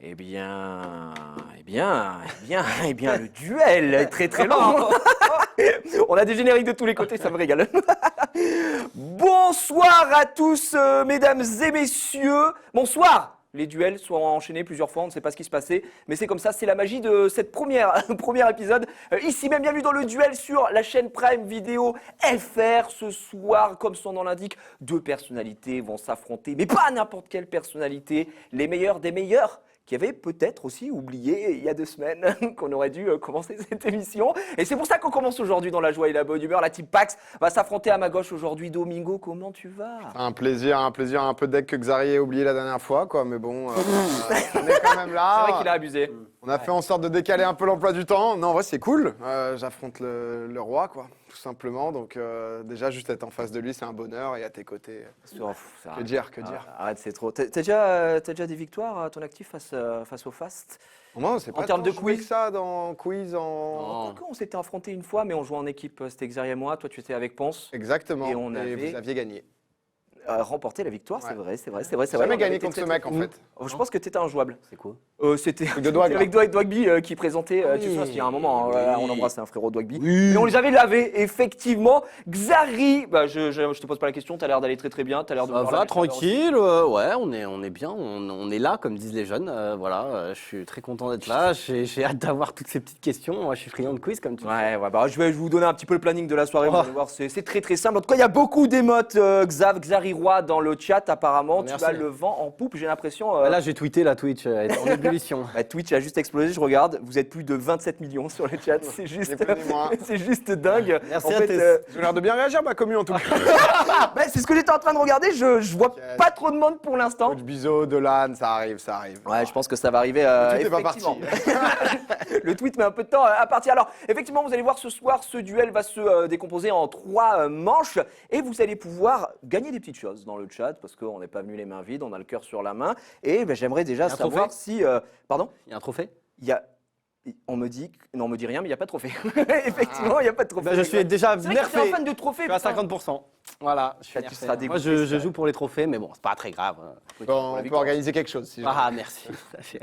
Le duel est très très long. On a des génériques de tous les côtés, ça me régale. Bonsoir à tous, mesdames et messieurs. Bonsoir. Les duels sont enchaînés plusieurs fois, on ne sait pas ce qui se passait, mais c'est comme ça, c'est la magie de cette premier épisode. Ici même, bienvenue dans le duel sur la chaîne Prime Video FR. Ce soir, comme son nom l'indique, deux personnalités vont s'affronter, mais pas n'importe quelle personnalité, les meilleurs des meilleurs, qui avaient peut-être aussi oublié il y a 2 semaines qu'on aurait dû commencer cette émission. Et c'est pour ça qu'on commence aujourd'hui dans la joie et la bonne humeur. La team Pax va s'affronter à ma gauche aujourd'hui. Domingo, comment tu vas? Un plaisir, un peu deck que Xari a oublié la dernière fois, quoi. Mais bon, on est quand même là. C'est vrai qu'il a abusé. On a fait en sorte de décaler un peu l'emploi du temps. Non, en vrai, c'est cool. J'affronte le roi, quoi, tout simplement. Donc déjà, juste être en face de lui, c'est un bonheur. Et à tes côtés, que dire. Arrête, c'est trop. T'as déjà des victoires à ton actif face au Fast? Moi, c'est pas en termes de joué quiz que ça dans quiz en. On s'était affrontés une fois, mais on jouait en équipe. C'était Xari et moi. Toi, tu étais avec Ponce. Exactement. Et vous aviez gagné. Remporter la victoire, Ouais. c'est vrai. J'ai jamais gagné contre ce mec, en fait. Je pense que t'étais injouable. C'est quoi? C'était de Dwag, avec Dwagby qui présentait, Oui. tu sais, il y a un moment, Oui. on embrasse un frérot Dwagby. Oui. Mais on les avait lavés, effectivement. Xari, je te pose pas la question, t'as l'air d'aller très très bien, t'as l'air de Ça vouloir va, la victoire tranquille, ouais, on est bien, on est là, comme disent les jeunes, je suis très content d'être là, j'ai hâte d'avoir toutes ces petites questions, moi je suis friand de quiz, comme tu dis. Ouais, je vais vous donner un petit peu le planning de la soirée, vous allez voir, c'est très très simple. En tout cas, il y a beaucoup d'émotes Xari Roy dans le chat apparemment. Merci. Tu as le vent en poupe, j'ai l'impression. Là j'ai tweeté la Twitch, est en ébullition. Twitch a juste explosé, je regarde, vous êtes plus de 27 millions sur le chat, c'est juste, Ni plus ni moins. c'est juste dingue. Merci en à fait, tous. J'ai l'air de bien réagir, ma commu, en tout cas. c'est ce que j'étais en train de regarder, je vois pas trop de monde pour l'instant. Coach Bizot, Dolan, ça arrive. Ouais, je pense que ça va arriver. Le tweet est pas effectivement. Le tweet met un peu de temps à partir. Alors, effectivement, vous allez voir ce soir, ce duel va se décomposer en 3 manches et vous allez pouvoir gagner des petites choses dans le chat parce qu'on n'est pas venu les mains vides, on a le cœur sur la main. Et j'aimerais déjà un savoir trophée si. Pardon? Il y a un trophée? On me dit rien, mais il n'y a pas de trophée. Effectivement, il n'y a pas de trophée. Je suis déjà C'est vrai que t'es nerfé, un fan de trophées. je suis à putain. 50%. Voilà, je suis Tu nerfé. seras Moi dégoûté, je joue pour les trophées, mais bon, c'est pas très grave. On peut organiser quelque chose. Si jamais. Ah, merci.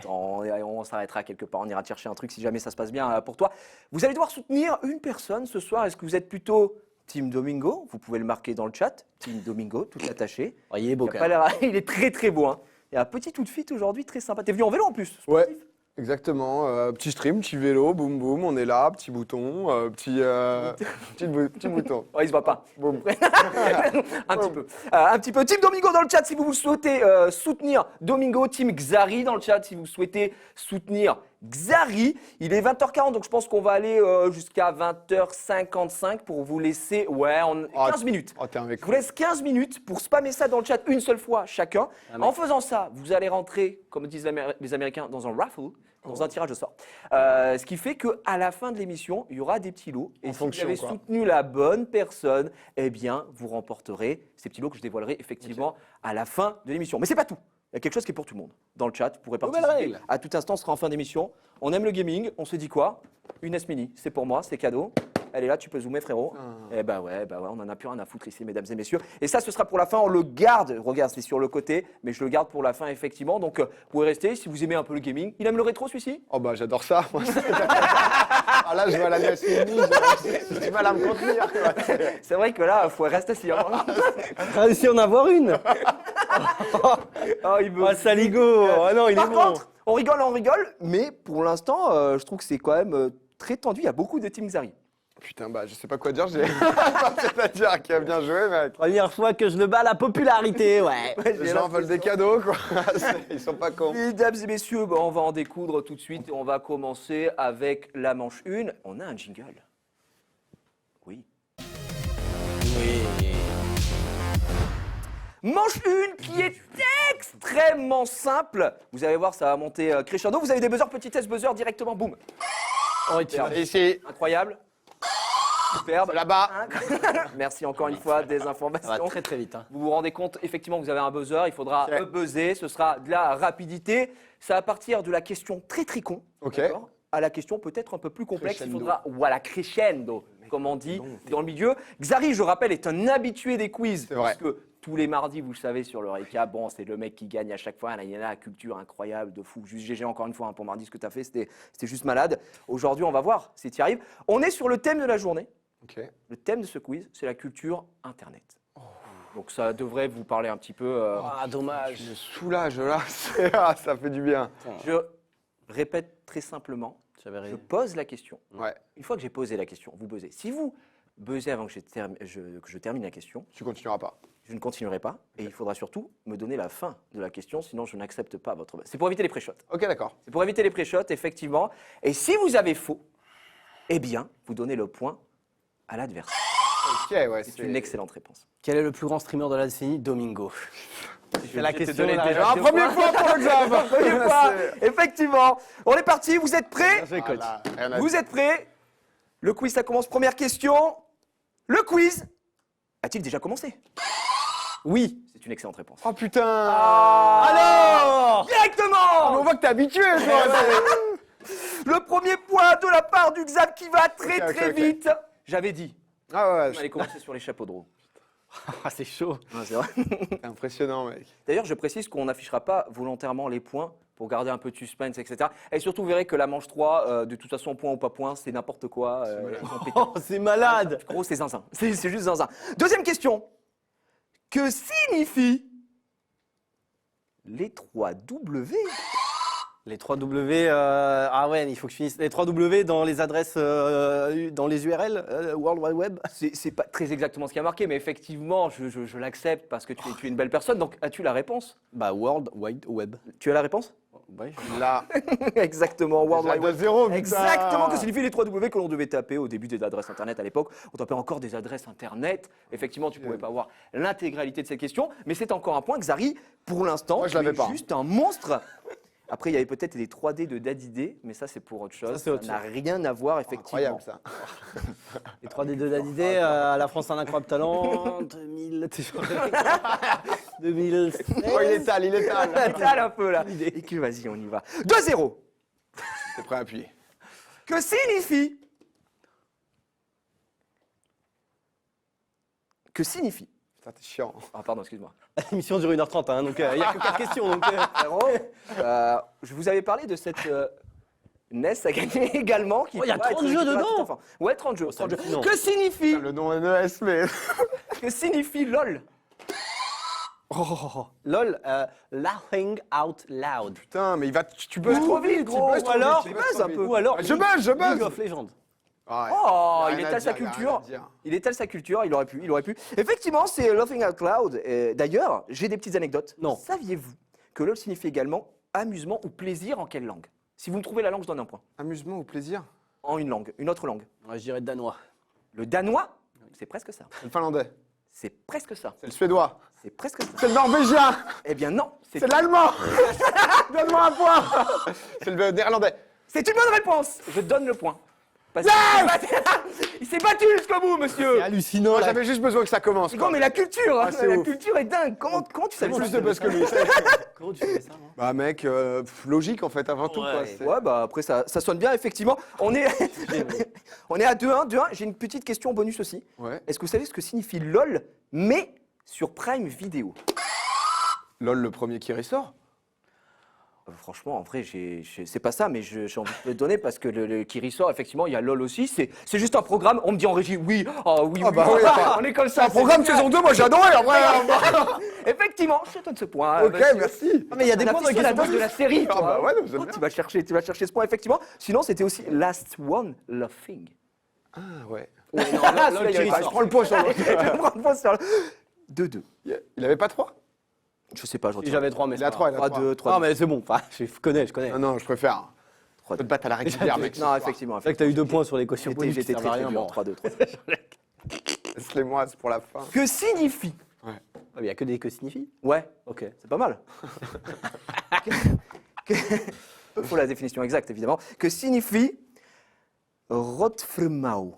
On s'arrêtera quelque part, on ira te chercher un truc si jamais ça se passe bien pour toi. Vous allez devoir soutenir une personne ce soir. Est-ce que vous êtes plutôt Team Domingo? Vous pouvez le marquer dans le chat. Team Domingo, tout attaché. Oh, il est beau Il a quand pas même. l'air- il est très très beau. Hein. Il y a un petit outfit aujourd'hui très sympa. T'es venu en vélo en plus? Ouais. sportif. Exactement, petit stream, petit vélo, boum boum, on est là, petit bouton, petit bouton. Oh, il se voit pas. Boum. Un petit peu. Team Domingo dans le chat si vous souhaitez soutenir Domingo. Team Xari dans le chat si vous souhaitez soutenir Xari. Il est 20h40, donc je pense qu'on va aller jusqu'à 20h55 pour vous laisser 15 minutes. Oh, t'es un mec. Je vous laisse 15 minutes pour spammer ça dans le chat une seule fois chacun. En faisant ça, vous allez rentrer, comme disent les Américains, dans un raffle, dans un tirage au sort. Ce qui fait qu'à la fin de l'émission, il y aura des petits lots. Et si vous avez soutenu la bonne personne, eh bien, vous remporterez ces petits lots que je dévoilerai effectivement à la fin de l'émission. Mais c'est pas tout. Il y a quelque chose qui est pour tout le monde. Dans le chat, vous pourrez participer. règle. À tout instant, ce sera en fin d'émission. On aime le gaming. On se dit quoi? Une S Mini. C'est pour moi, c'est cadeau. Elle est là, tu peux zoomer, frérot. Eh bah ouais, on en a plus rien à foutre ici, mesdames et messieurs. Et ça, ce sera pour la fin. On le garde. Regarde, c'est sur le côté, mais je le garde pour la fin, effectivement. Donc, vous pouvez rester si vous aimez un peu le gaming. Il aime le rétro, celui-ci? Oh bah j'adore ça. Moi. Ah là, je vois la NES Mini, j'ai du mal à me contenir. Quoi. C'est vrai que là, il faut rester assis. Hein. Réussi à en avoir une. Oh, il me- Oh, Saligo. Oh non, il est Par bon. contre, on rigole, mais pour l'instant, je trouve que c'est quand même très tendu. Il y a beaucoup de Team Xari. Putain, bah je sais pas quoi dire, j'ai c'est-à-dire qu'il a bien joué, mec. Première fois que je le bats à la popularité, ouais. Les gens veulent des cadeaux, quoi. Ils sont pas cons. Mesdames et messieurs, on va en découdre tout de suite et on va commencer avec la manche 1. On a un jingle. Oui. Oui. Manche 1 qui est extrêmement simple. Vous allez voir, ça va monter crescendo. Vous avez des buzzers, petit test buzzer directement, boum. Oh, tu vas- Ici, Incroyable. Superbe. là-bas. Merci encore une fois des Ça va informations. très très vite. Hein. Vous vous rendez compte, effectivement, vous avez un buzzer, il faudra Ok. buzzer, ce sera de la rapidité. Ça va partir de la question très très con, Ok. d'accord, à la question peut-être un peu plus complexe. Crescendo. Il faudra, voilà, crescendo, comme on dit dans le milieu. Xari, je rappelle, est un habitué des quiz. C'est vrai. Parce que tous les mardis, vous le savez, sur le récap. Bon, c'est le mec qui gagne à chaque fois. Là, il y en a la culture incroyable, de fou. Juste GG encore une fois pour mardi, ce que tu as fait, c'était juste malade. Aujourd'hui, on va voir si tu y arrives. On est sur le thème de la journée. Ok. Le thème de ce quiz, c'est la culture Internet. Donc ça devrait vous parler un petit peu. Ah, dommage. Je soulage là, ça fait du bien. Je répète très simplement. J'avais Je raison. pose la question. Ouais, Une fois que j'ai posé la question, vous buzzez. Si vous buzzez avant que je termine la question, tu continueras pas. je ne continuerai pas. Et il faudra surtout me donner la fin de la question, sinon je n'accepte pas votre buzz. C'est pour éviter les pré-shots. Ok, d'accord. C'est pour éviter les pré-shots, effectivement. Et si vous avez faux, eh bien, vous donnez le point à l'adversaire. Ok, ouais, C'est une excellente réponse. Quel est le plus grand streamer de la décennie? Domingo. C'est la question, la Un premier point pour le job. Premier point, effectivement. On est parti, vous êtes prêts? Voilà, rien à Vous êtes prêts? Le quiz, ça commence. Première question. Le quiz a-t-il déjà commencé? Oui. C'est une excellente réponse. Oh putain. Alors Directement! On voit que t'es habitué, toi. Le premier point de la part du Xav qui va très Ok, très ok. vite. J'avais dit. Ah ouais, On allait commencer sur les chapeaux de roue. Ah, c'est chaud. C'est vrai. c'est impressionnant, mec. D'ailleurs, je précise qu'on n'affichera pas volontairement les points pour garder un peu de suspense, etc. Et surtout, vous verrez que la manche 3, de toute façon, point ou pas point, c'est n'importe quoi. Ils ont pété. Oh, c'est malade. Gros, c'est zinzin. C'est juste zinzin. Deuxième question. Que signifient les 3 W? Les 3 W. Ah ouais, il faut que je finisse. Les 3 W dans les adresses, dans les URL, World Wide Web. C'est pas très exactement ce qui a marqué, mais effectivement, je l'accepte parce que tu es une belle personne. Donc, as-tu la réponse? Bah, World Wide Web. Tu as la réponse? Ouais. Là, Exactement, World Wide Web. 0, putain. Exactement, que signifient les 3 W que l'on devait taper au début des adresses Internet à l'époque. On tapait encore des adresses Internet. Effectivement, tu ne pouvais pas voir l'intégralité de cette question, mais c'est encore un point. Xari, pour l'instant, Moi, je tu es l'avais pas. juste un monstre. Après, il y avait peut-être des 3D de Daddy D, mais ça, c'est pour autre chose. Ça, c'est autre n'a rien à voir, effectivement. Incroyable, ça. Les 3D de Dadidé, à la France un incroyable talent, 2000. 2016. Oh, il est sale, il est sale. T'as un peu là. Et que vas-y, on y va. 2-0. T'es prêt à appuyer. Que signifie Putain, t'es chiant. Ah, pardon, excuse-moi. L'émission dure 1h30, hein, donc il n'y a que 4 questions. Donc, Je vous avais parlé de cette NES à gagner également. Oh, il y a 30 jeux dedans. Ouais, 30 jeux. 30 jeux. hallucinant. Que signifie, Le nom NES, mais. que signifie LOL? LOL, laughing out loud. Putain, mais il va. Tu buzz Ou- trop vite, gros, tu buzz ou trop alors, vite, tu tu buzzes trop un vite. peu. Ou alors, Je buzz, je League buzz. of Legends. Ah ouais. Oh, Y a il rien à étale sa dire, y a rien culture. à dire. Il étale sa culture, il aurait pu. Effectivement, c'est Laughing Out Loud. D'ailleurs, j'ai des petites anecdotes. Non. Saviez-vous que LOL signifie également amusement ou plaisir en quelle langue? Si vous me trouvez la langue, je donne un point. Amusement ou plaisir? En une langue, une autre langue. Ouais, je dirais danois. Le danois, c'est presque ça. C'est le finlandais. C'est presque ça. C'est le suédois. C'est presque ça. C'est le norvégien. Eh bien non, C'est l'allemand. Donne-moi un point. C'est le néerlandais. c'est une bonne réponse. Je donne le point. Parce il s'est battu jusqu'au bout, monsieur. C'est hallucinant. Moi, là. j'avais juste besoin que ça commence. Non, quoi. mais la culture, Ah, c'est la ouf. culture est dingue. Comment tu savais Plus ça? de buzz que lui. Comment tu fais ça, moi Bah mec, logique en fait avant tout quoi. Ouais. c'est- Ouais, bah après ça sonne bien, effectivement. On est, on est à 2-1. 2-1. J'ai une petite question bonus aussi. Ouais. Est-ce que vous savez ce que signifie LOL, mais sur Prime Video? LOL le premier qui ressort. Franchement, en vrai, c'est pas ça, mais j'ai envie de le donner parce que le qui ressort, effectivement, il y a LOL aussi. C'est juste un programme. On me dit en régie, oui, oh, oui, Ah oui, bah oui, on est comme ça. Un programme c'est saison 2, moi j'ai adoré après. Effectivement, je te donne ce point. Ok, monsieur. merci. Ah, mais il y a des On points affiche dans la les dose de la série. Ah toi. bah ouais, non, j'aime Oh, bien. tu vas chercher ce point, effectivement. Sinon, c'était aussi Last One Laughing. Ah ouais. Ah, LOL celui-là, il y qui avait pas- ressort. Je prends le point sur l'autre. Je prends le point sur le 2-2. Il avait pas 3? Je sais pas, je Si retiens. j'avais 3, mais Il a 3, il a 3. 3-2, 3-2. Ah, mais c'est bon. Enfin, je connais. Non, non, je préfère. Faut te battre à la régulière, mec. Non, effectivement. C'est vrai que t'as eu 2 points sur les questions bonus. J'étais qui très servent à très rien, dur. bon. 3-2, 3-2. Laisse-les-moi, c'est pour la fin. Que signifie? Ah, mais il n'y a que des que signifie. Ouais, Ok. c'est pas mal. Faut la définition exacte, évidemment. Que signifie Rotfremau?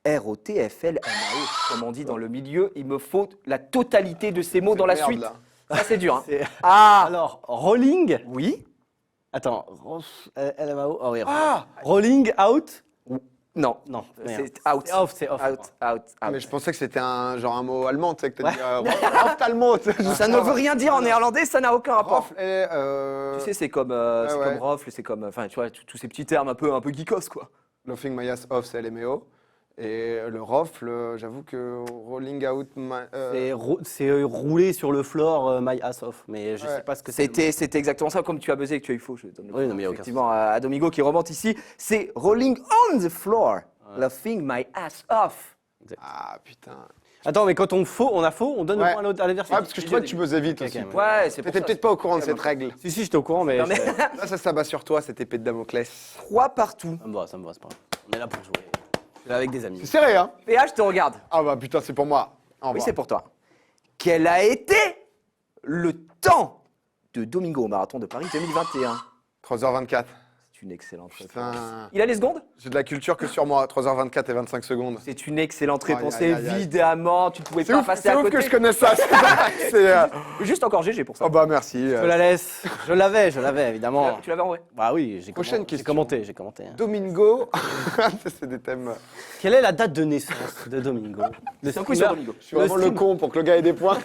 R-O-T-F-L-M-A-U. Comme on dit dans le milieu, il me faut la totalité de ces mots dans la Merde, suite. là. Ça, c'est dur. Hein. C'est- Ah Alors, rolling. oui. Attends, LMAO. Ah oui. Ah Rolling out. Non. Non, merde. C'est out. C'est off. Out. Mais je pensais que c'était un mot allemand, tu sais, que t'as dit ophtalmo. Ça ne veut rien dire en néerlandais, ça n'a aucun rapport. Rofle, Tu sais, c'est comme, ouais. comme rofle, c'est comme, enfin, tu vois, tous ces petits termes un peu geekos, quoi. Laughing my ass off, c'est LMAO. Et le rofle, j'avoue que rolling out C'est rouler sur le floor, my ass off. Mais je Ouais. sais pas ce que c'est. C'était exactement ça, comme tu as buzzé et que tu as eu faux. Je donne le Oui, point, non, mais il y a aucun effectivement à Domingo qui remonte ici. C'est rolling on the floor, laughing my ass off. Ah putain. Attends, mais quand on a faux, on donne le Ouais. point à l'adversaire. Ouais, parce que je trouvais que tu buzzais vite Ok, aussi. ok, Ouais, c'est pour T'étais ça. peut-être pas au courant de cette règle. Si, j'étais au courant, mais. Non, mais- Là, ça s'abat sur toi, cette épée de Damoclès. 3 partout. Ça me va, c'est pas grave. On est là pour jouer. Je suis là avec des amis. C'est serré, hein? PH, je te regarde. Ah bah putain, c'est pour moi. Au Oui, revoir. c'est pour toi. Quel a été le temps de Domingo au marathon de Paris 2021? 3h24. C'est une excellente réponse. Putain. Il a les secondes? J'ai de la culture que sur moi. 3h24 et 25 secondes. C'est une excellente Aïe, réponse. aïe, aïe, aïe. Évidemment, tu ne pouvais C'est pas ouf, passer c'est à ouf côté. que je connaisse ça. C'est, Juste encore GG pour ça. Oh bah merci. Je la laisse. Je l'avais, évidemment. Tu l'avais en vrai? Bah oui, Prochaine question. J'ai commenté. Hein. Domingo. C'est des thèmes. Quelle est la date de naissance de Domingo? C'est un coup sur Domingo. Je suis vraiment le con pour que le gars ait des points.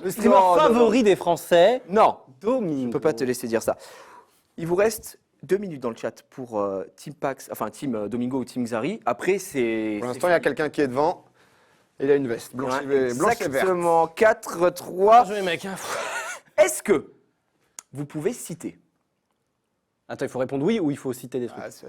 Le streamer Non, non, favori des Français, Non, Domingo. je peux pas te laisser dire ça. Il vous reste 2 minutes dans le chat pour Team Pax, enfin Team Domingo ou Team Xari. Après, c'est. Pour l'instant, il y a quelqu'un qui est devant. Et il a une veste blanche, Ouais, blanche et verte. exactement. 4-3. Joué, mec. Hein. Est-ce que vous pouvez citer? Attends, il faut répondre oui ou il faut citer des trucs? Ah, c'est-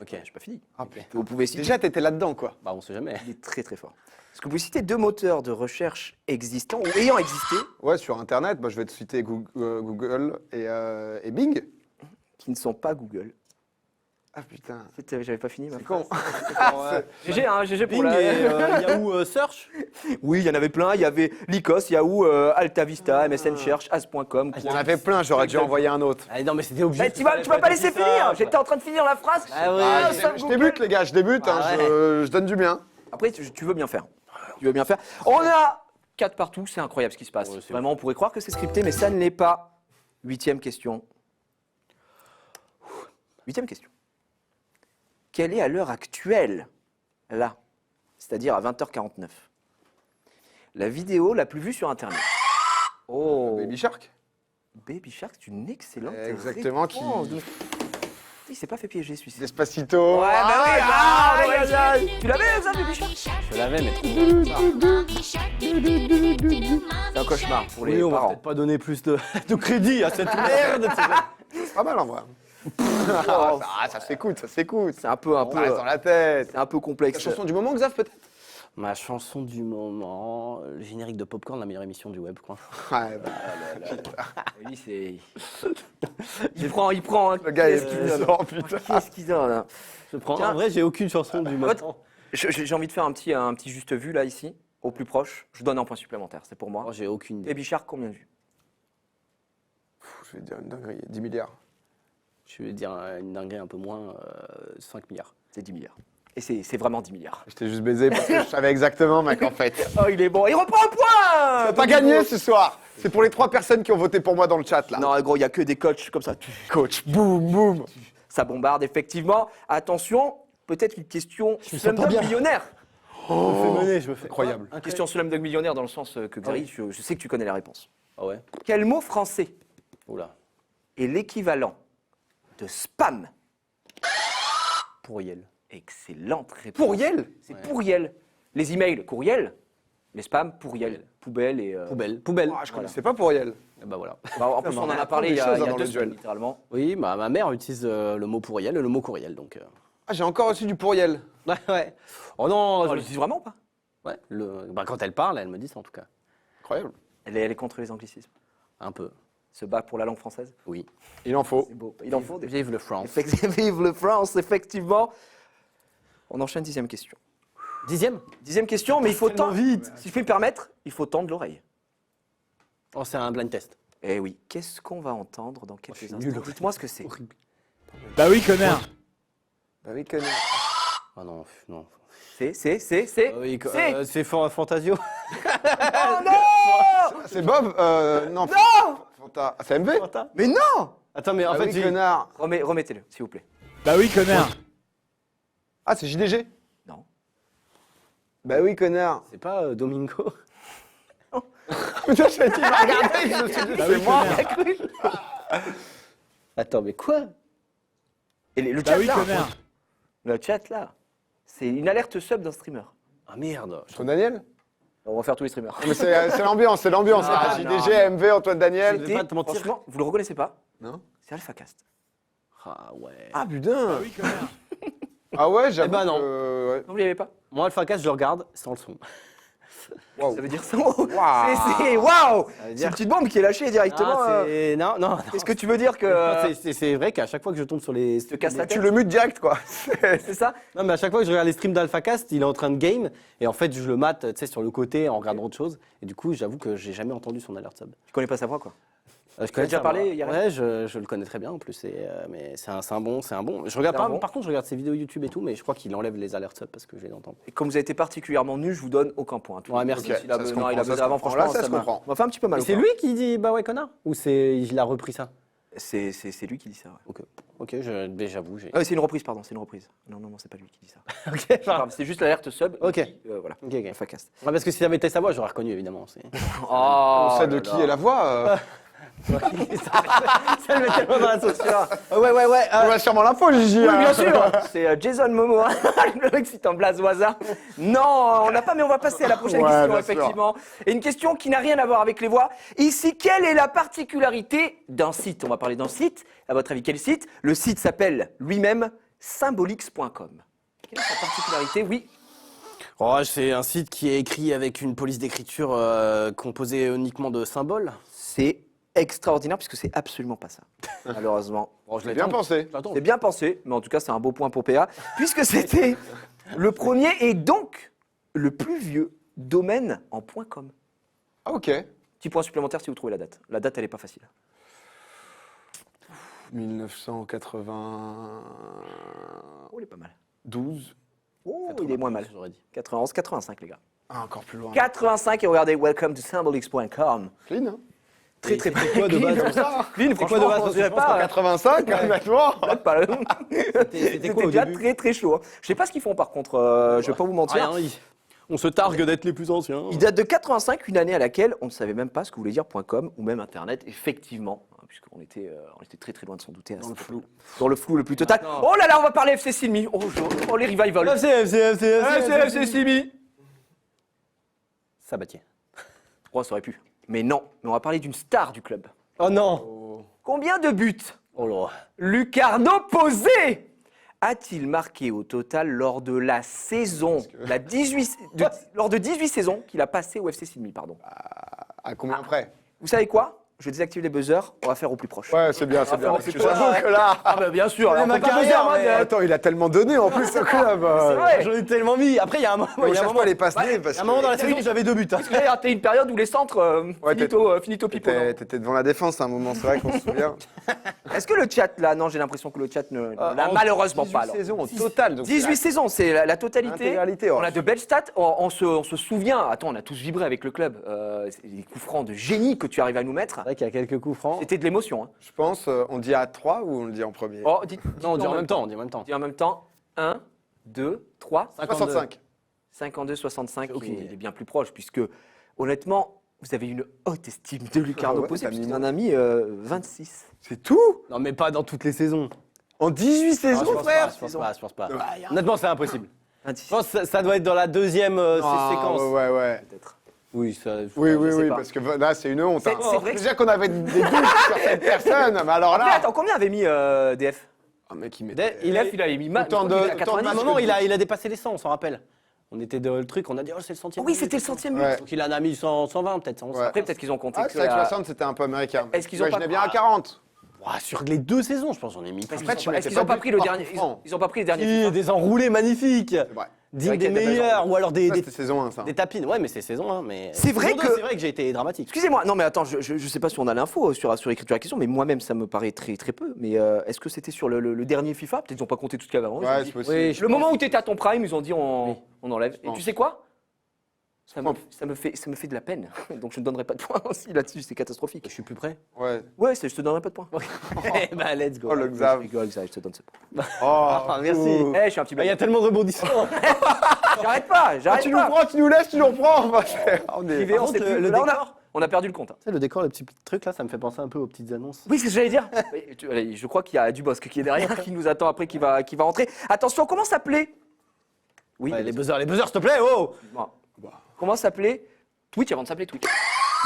Ok. J'ai pas fini. Ah, putain. Vous pouvez citer. Déjà, t'étais là-dedans, quoi. Bah on sait jamais. Il est très très fort. Est-ce que vous pouvez citer 2 moteurs de recherche existants ou ayant existé Ouais, sur Internet, bah, je vais te citer Google et Bing. qui ne sont pas Google? Ah putain. J'avais pas fini ma C'est con. GG, hein, GG pour Bing la. et Yahoo Search. Oui, il y en avait plein. Il y avait Lycos, Yahoo, Alta Vista, MSN Search, As.com. Il y en avait plein, j'aurais dû envoyer un autre. Ah, non mais c'était obligé. Bah, tu m'as pas laissé finir. J'étais en train de finir la phrase. Ah ouais. Ah, ça, je Google. débute, les gars, je débute. Ah hein, ouais. je donne du bien. Après, tu veux bien faire. Tu veux bien faire. On a 4 partout. C'est incroyable ce qui se passe. Ouais, c'est Vraiment, on pourrait croire que c'est scripté, mais ça ne l'est pas. 8e question. 8e question. Quelle est à l'heure actuelle, là, c'est-à-dire à 20h49, la vidéo la plus vue sur Internet? Oh, Baby Shark. Baby Shark, c'est une excellente Exactement, qui- réponse. Il s'est pas fait piéger celui-ci. Despacito. Ouais, bah oui, Ah, aïe, ouais, aïe, aïe. Tu l'avais, ça, Baby Shark? Je l'avais mais trop. C'est un cauchemar pour les Oui, on va parents. peut-être pas donner plus de crédit à cette merde. C'est pas mal en vrai. Ça s'écoute, ça s'écoute. C'est un peu, On reste dans la tête. c'est un peu La complexe. chanson du moment, Xav, peut-être. Ma chanson du moment, le générique de Popcorn, la meilleure émission du web, quoi. Ouais, bah, Lui, c'est. Il prend. Hein. le gars est Qu'est-ce qu'il donne puissant, putain. Qu'est-ce qu'il donne hein. Je prends. Tiens. En vrai, j'ai aucune chanson du moment. J'ai envie de faire un petit juste vu là ici, au plus proche. Je donne un point supplémentaire, c'est pour moi. Oh, j'ai aucune idée. Baby Shark, combien de vues? Je vais dire une dinguerie, 10 milliards. Je vais dire une dinguerie un peu moins, 5 milliards. C'est 10 milliards. Et c'est vraiment 10 milliards. Je t'ai juste baisé parce que je savais exactement, mec, en fait. Oh, il est bon. Il reprend un point. T'as pas gagné ce soir. C'est pour les 3 personnes qui ont voté pour moi dans le chat, là. Non, gros, il n'y a que des coachs comme ça. Coach, boum, boum. Ça bombarde, effectivement. Attention, peut-être une question me sens pas Slumdog bien. Millionnaire. Je me fais mener, je me fais. Incroyable. Une question Slumdog Millionnaire dans le sens que Xari, je sais que tu connais la réponse. Ah ouais. Quel mot français Oula. est l'équivalent de spam? Pourriel. Excellente réponse. Pourriel. C'est pourriel. Les emails, courriel. Les spams, pourriel. Poubelle et. Poubelle. Ah, je connaissais pas Pourriel. Et bah voilà. Bah, en plus, on en a parlé il y apprend des a choses dans 2 le duel. semaines, littéralement. Oui, bah, ma mère utilise le mot pourriel et le mot courriel, donc. Ah, j'ai encore reçu du Pourriel. Ouais, ouais. Oh non, On l'utilise vraiment ou pas? ouais. Bah, quand elle parle, elle me dit ça en tout cas. Incroyable. Elle est contre les anglicismes. Un peu. Se bat pour la langue française. Oui. Il en faut. C'est beau. Il en faut des. Vive le France. Vive le France, effectivement. On enchaîne 10e question. 10e. 10e question, mais il faut Tellement tendre. vite. Si je puis me permettre, il faut tendre l'oreille. Oh, c'est un blind test. Eh oui, qu'est-ce qu'on va entendre dans quelques suis instants? nul. Dites-moi ce que c'est. Horrible. Bah oui, connard. Bah oui, connard. Ah non, non. C'est. Oui, C'est. c'est Fantasio. Oh non! C'est Bob Non. Fanta. C'est MV. Mais non! Attends, mais en Ah fait, oui, connard. Remettez-le, s'il vous plaît. Bah oui, connard. Ah, c'est JDG? Non. Bah oui, connard. C'est pas Domingo? Putain, je dit, regardez, je me suis dit, c'est moi. Attends, mais quoi? Et le Bah chat oui, là, connard. le chat là, c'est une alerte sub d'un streamer. Ah merde. Antoine Daniel? On va faire tous les streamers. Mais c'est l'ambiance, c'est l'ambiance. Ah, JDG, MV, Antoine Daniel. Je vais pas te mentir. Franchement, vous le reconnaissez pas? Non. C'est AlphaCast. Ah ouais. Ah putain. Ah oui, connard. Ah ouais, j'avoue. Eh ben non. que, ouais. Non, vous l'y avez pas? Moi, AlphaCast, je le regarde sans le son. Waouh. Ça veut dire ça. Waouh. C'est waouh! veut C'est dire- une petite bombe qui est lâchée directement. Ah, non, non, non. Qu'est-ce que tu veux dire que C'est vrai qu'à chaque fois que je tombe sur les. te casse la Tu tête? le mutes direct, quoi. C'est ça? Non, mais à chaque fois que je regarde les streams d'AlphaCast, il est en train de game. Et en fait, je le mate, tu sais, sur le côté en regardant autre chose. Et du coup, j'avoue que j'ai jamais entendu son alert sub. Tu connais pas sa voix quoi? Je connais déjà ça, parlé, voilà. Yann? Ouais, je le connais très bien en plus. Mais c'est un bon. Je regarde C'est un pas. bon. Par contre, je regarde ses vidéos YouTube et tout, mais je crois qu'il enlève les alertes sub parce que je les entends. Et comme vous avez été particulièrement nul, je vous donne aucun point. Ouais, merci. Il a Ça se non, il comprend, a ça besoin se avant, comprend. franchement, Là, ça se m'a comprend. m'a fait un petit peu mal. Et au c'est corps. lui qui dit bah ouais connard? Ou il a repris ça? C'est lui qui dit ça. Ouais. Ok, mais j'avoue. C'est une reprise, pardon, c'est une reprise. Non, c'est pas lui qui dit ça. Ok, Pardon, c'est juste l'alerte sub. Ok. Voilà. ok. AlphaCast. Ouais, parce que si j'avais été sa voix, j'aurais reconnu évidemment. Oh, On sait de qui est la voix. Ça le met tellement dans la sauce. Ouais. On va sûrement l'info, Gigi. Oui, hein. bien sûr. C'est Jason Momoa. Le mec, c'est un blaze au hasard. Non, on n'a pas, mais on va passer à la prochaine Ouais, question, bien sûr. effectivement. Et une question qui n'a rien à voir avec les voix. Ici, quelle est la particularité d'un site? On va parler d'un site. À votre avis, quel site? Le site s'appelle lui-même symbolix.com. Quelle est sa particularité? Oui. Oh, c'est un site qui est écrit avec une police d'écriture composée uniquement de symboles. C'est extraordinaire puisque c'est absolument pas ça. Malheureusement. Bon, je J'ai bien pensé. C'est bien pensé, mais en tout cas, c'est un beau point pour PA, puisque c'était le premier et donc le plus vieux domaine en .com. Ah, ok. Petit point supplémentaire si vous trouvez la date. La date, elle est pas facile. 1992. Oh, il est pas mal. Oh, 80, il est moins mal. j'aurais dit. 91, 85, les gars. Ah, encore plus loin. 85, et regardez, welcome to symbolix.com. Clean, hein. Très, très C'était quoi de base Clean, C'est quoi franchement, de base on Parce que dirait je pense pas. 85, honnêtement. Pas le- C'était quoi au déjà début très, très chaud. Hein. Je sais pas ce qu'ils font, par contre. Je vais pas vous mentir. Rien, on se targue d'être les plus anciens. Il date de 85, une année à laquelle on ne savait même pas ce que voulait dire .com ou même Internet, effectivement, hein, puisqu'on était, on était très très loin de s'en douter. Dans le flou. Dans le flou le plus total. Non. Oh là là, on va parler FC Silmi. Oh les revival. FC Silmi. Sabatier. Oh, ça aurait pu. Mais non, mais on va parler d'une star du club. Oh non. Combien de buts Oh là. Lucarno Posé a-t-il marqué au total lors de la saison, lors de 18 saisons qu'il a passé au FC Silmi, pardon. À combien près? Vous savez quoi? Je désactive les buzzers, on va faire au plus proche. Ouais, c'est bien, c'est bien. faire Parce plus que proche. j'avoue que là. Ah bah bien sûr, Mais on ma peut pas carrière, buzzer, mais hein, attends, il a tellement donné en plus au club. C'est vrai. J'en ai tellement mis. Après, il y a un moment. On il y a un cherche moment- pas les passes Ouais, nez parce il y a un moment dans la que saison où j'avais 2 buts. hein. Parce que là, il y a raté une période où les centres, Ouais, finito pipo. t'étais devant la défense à un moment, c'est vrai qu'on se souvient. Est-ce que le chat, là, non, j'ai l'impression que le chat ne l'a En malheureusement 18 pas. alors. saisons au total. donc 18 c'est saisons, c'est la totalité. L'intégralité, ouais. On a de belles stats. On se souvient, attends, on a tous vibré avec le club. Les coups francs de génie que tu arrives à nous mettre. C'est vrai qu'il y a quelques coups francs. C'était de l'émotion. Hein. Je pense, on dit à 3 ou on le dit en premier? Oh, Non, on dit en même temps. On dit en même temps. Dis en même temps. 1, 2, 3, 65. 52, 65. Ok, Ok. il est bien plus proche, puisque honnêtement, vous avez une haute estime de Lucarno ouais, Posé, t'as puisqu'il mis en a mis 26. C'est tout? Non, mais pas dans toutes les saisons. En 18 Ah, saisons, je pense frère? pas, je pense pas. Ouais. Honnêtement, c'est impossible. 26. Je pense que ça doit être dans la deuxième Ah, séquence. ouais. Peut-être. Oui, ça. Oui, je oui, sais oui, pas. parce que là, c'est une honte. C'est- hein. c'est vrai que- Déjà qu'on avait des doutes sur cette personne, mais alors Après, là. attends, combien avait mis DF Un mec qui met. il avait mis Autant de- à autant de À un 90. moment, il a dépassé les 100, on s'en rappelle. On était dans le truc, on a dit, oh, c'est le centième. Oui, c'était le centième but. Ouais. Donc il en a mis 120, peut-être. 100. Ouais. Après, peut-être qu'ils ont compté Ah, que c'est vrai que à- 60, c'était un peu américain. Est-ce qu'ils ont Imaginez pas- bien à 40. Ouah, sur les 2 saisons, je pense, j'en ai mis Parce plus. qu'ils Après, tu ont- mettais Est-ce qu'ils n'ont pas pas pris le par dernier coup franc. Ils ont pas pris le dernier Si, FIFA. des enroulés magnifiques. C'est vrai. C'est vrai Dignes qu'il des y a des meilleurs, ou alors Ça, des c'était saison 1, ça. des tapines. Ouais, mais c'est saison 1. Mais... C'est vrai Saison deux, que- C'est vrai que j'ai été dramatique. Excusez-moi, non mais attends, je sais pas si on a l'info sur l'écriture à la question, mais moi-même ça me paraît très très peu. Mais est-ce que c'était sur le dernier FIFA? Peut-être qu'ils n'ont pas compté tout ce qu'il y avait avant. ils ont Ouais, dit- c'est possible. Oui, le moment où tu étais à ton prime, ils ont dit on enlève. Et pense. tu sais quoi? Ça me fait de la peine. Donc je ne donnerai pas de points aussi là-dessus, c'est catastrophique. Je suis plus prêt. Ouais. Ouais, je te donnerai pas de points. Eh bah, let's go. Oh, le Je Xav. rigole, Xav, je te donne ce point. Oh, Ah, merci. ouh. Eh, je suis un petit Il y peu. a tellement de rebondissements. J'arrête pas, Ah, j'arrête tu nous pas. prends, tu nous laisses, tu nous reprends. On est- Privé, on Par sait contre, plus. le Là, décor. on a perdu le compte. Hein. Tu sais, le décor, le petit truc là, ça me fait penser un peu aux petites annonces. Oui, c'est ce que j'allais dire. Allez, je crois qu'il y a Dubosc qui est derrière, qui nous attend après, qui va rentrer. Attention, comment s'appelait? Oui, Ouais, les buzzers, s'il te plaît, oh. bon. Comment s'appelait Twitch avant de s'appeler Twitch.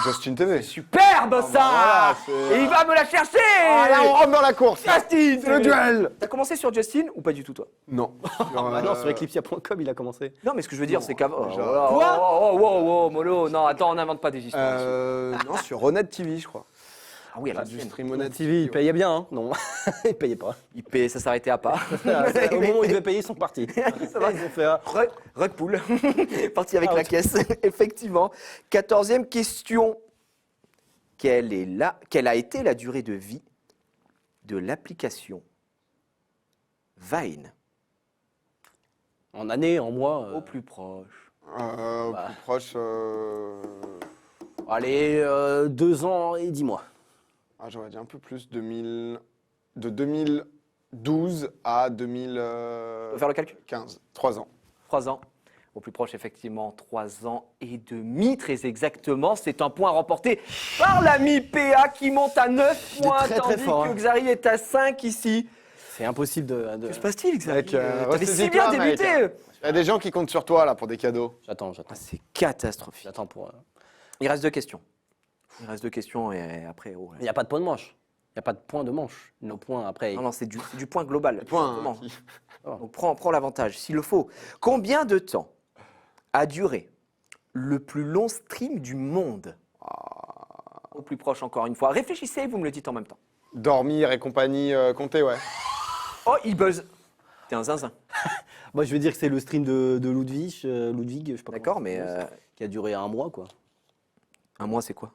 Justin TV. Superbe ça voilà, c'est- Et il va me la chercher Ah, là, on rentre dans la course. Justin C'est le duel. T'as commencé sur Justin ou pas du tout, toi? Non. Bah non, sur eclipsia.com, il a commencé. Non, mais ce que je veux dire, c'est qu'avant. déjà. Quoi Oh, Molo, non, attends, on n'invente pas des histoires. Non, sur Honnête TV, je crois. Ah oui, à Du l'ancienne. stream Honnête Honnête TV, il payait bien, hein. Non, il payait pas. Il paye, ça s'arrêtait à pas. Au moment où ils devaient payer, ils sont partis. Ils ont fait Rug pool, parti avec Ah, la ok. caisse, effectivement. 14e question. Quelle a été la durée de vie de l'application Vine en année, en mois. au plus proche? Au Bah. plus proche. Allez, 2 ans et 10 mois. Ah, j'aurais dit un peu plus. De 2012 à On peut 2015. faire le calcul? 3 ans. 3 ans. Au plus proche, effectivement, 3 ans et demi, très exactement. C'est un point remporté par l'ami PA qui monte à 9 Il est points, très, très tandis fort, que hein. Xari est à 5 ici. C'est impossible de... Que se passe-t-il, Xari Mec, T'avais si ressaisis-toi, bien mec. débuté. Il y a des gens qui comptent sur toi là pour des cadeaux. J'attends. Ah, c'est catastrophique. J'attends pour... Il reste 2 questions. Il reste 2 questions et après... oh, Il n'y a pas de point de manche. Il n'y a pas de point de manche. Nos points après... Non, c'est du point global. Point. Justement. Hein. Donc prends l'avantage, s'il le faut. Combien de temps a duré le plus long stream du monde? Au plus proche, encore une fois. Réfléchissez et vous me le dites en même temps. Dormir et compagnie, compter, ouais. Oh, il buzz. T'es un zinzin. Moi, je vais dire que c'est le stream de Ludwig, je sais pas D'accord, comment mais ça s'appelle, qui a duré 1 mois, quoi. un mois, c'est quoi?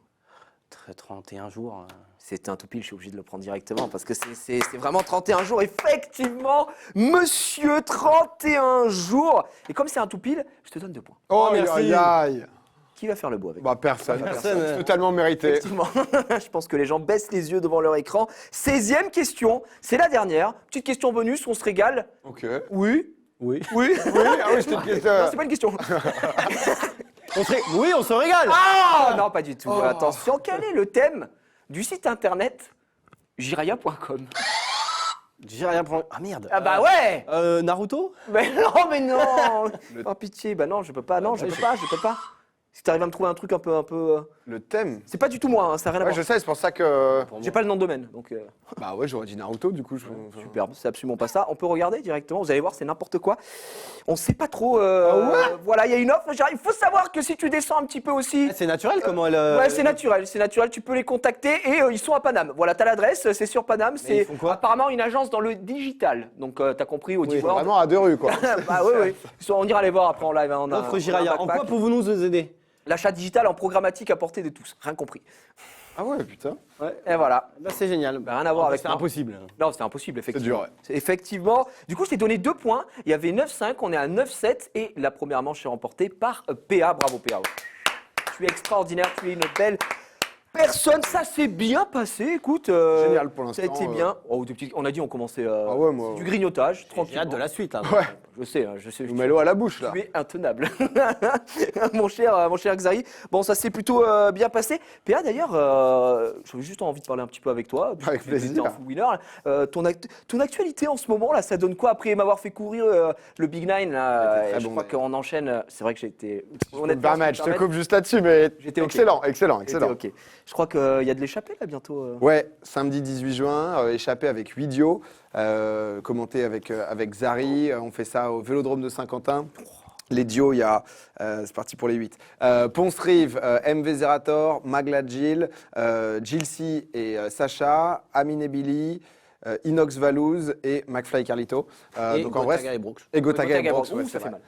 31 jours. C'était un tout pile, je suis obligé de le prendre directement parce que c'est vraiment 31 jours. Effectivement, monsieur, 31 jours. Et comme c'est un tout pile, je te donne 2 points. Oh, merci. aïe, aïe. Qui va faire le beau avec? Bah, personne. Personne. C'est totalement mérité. Effectivement, je pense que les gens baissent les yeux devant leur écran. 16e question, c'est la dernière. Petite question bonus, on se régale. Ok. Oui. Oui. Oui. Oui, ah oui, c'était une question. Non, c'est pas une question. Oui, on se régale. Ah non, pas du tout. Attention, quel est le thème du site internet jiraya.com? J'ai rien pour... Ah merde. Ah bah ouais. Naruto. Mais non. Oh pitié, bah non, je peux pas. Non, je peux pas. Si t'arrives à me trouver un truc un peu. Le thème. C'est pas du tout moi, hein, ça n'a rien à Ouais, voir. je sais, c'est pour ça que. J'ai pas le nom de domaine, donc Bah ouais, j'aurais dit Naruto, du coup. superbe, c'est absolument pas ça. On peut regarder directement, vous allez voir, c'est n'importe quoi. On sait pas trop. Voilà, il y a une offre. Il faut savoir que si tu descends un petit peu aussi. C'est naturel comment elle... Ouais, c'est naturel. Tu peux les contacter et ils sont à Paname. Voilà, t'as l'adresse, c'est sur Paname. ils C'est font quoi apparemment une agence dans le digital. Donc t'as compris, au C'est Divoire. vraiment à 2 rues, quoi. Bah oui. On ira les voir après en live. Hein. On a- Offre on a un Jiraya. En backpack. quoi pouvez-vous nous aider? L'achat digital en programmatique à portée de tous, rien compris. Ah ouais, putain. Et voilà. Là, c'est génial. Bah, rien à voir avec C'est moi. impossible. Non, c'est impossible, effectivement. dur, ouais. C'est effectivement. Du coup, je t'ai donné 2 points. Il y avait 9-5, on est à 9-7 et la première manche est remportée par PA. Bravo PA. Tu es extraordinaire, tu es une belle personne. Ça s'est bien passé, écoute. Génial pour l'instant. Ça a été bien. Oh, on a dit on commençait ouais, moi, du grignotage, J'ai tranquille. hâte de la suite. Là. Ouais. Je sais. Nous mets l'eau à la bouche, là. Tu es intenable, mon cher Xari. Bon, ça s'est plutôt bien passé. PA, d'ailleurs, j'avais juste envie de parler un petit peu avec toi. puisque Avec tu étais plaisir. en full winner. Ton actualité en ce moment, là, ça donne quoi après m'avoir fait courir le Big Nine là, C'était très je bon, crois mais- qu'on enchaîne. C'est vrai que j'ai été. Je peux me permettre, je te coupe juste là-dessus, mais J'étais ok. excellent. Ok. Je crois qu'il y a de l'échappée là bientôt. Ouais, samedi 18 juin, échappé avec Vidio, commenté avec Xari. On fait ça au Vélodrome de Saint-Quentin. Les duos, il y a, c'est parti pour les 8. Ponce Rive, MV Zerator, Magla Jill, Jilcy et Sacha, Amine et Billy, Inox Valouz et McFly et Carlito. Et Donc en vrai, Gotaga et Brooks. et Gotaga et Brox, Ouh, ouais, ça c'est fait vrai.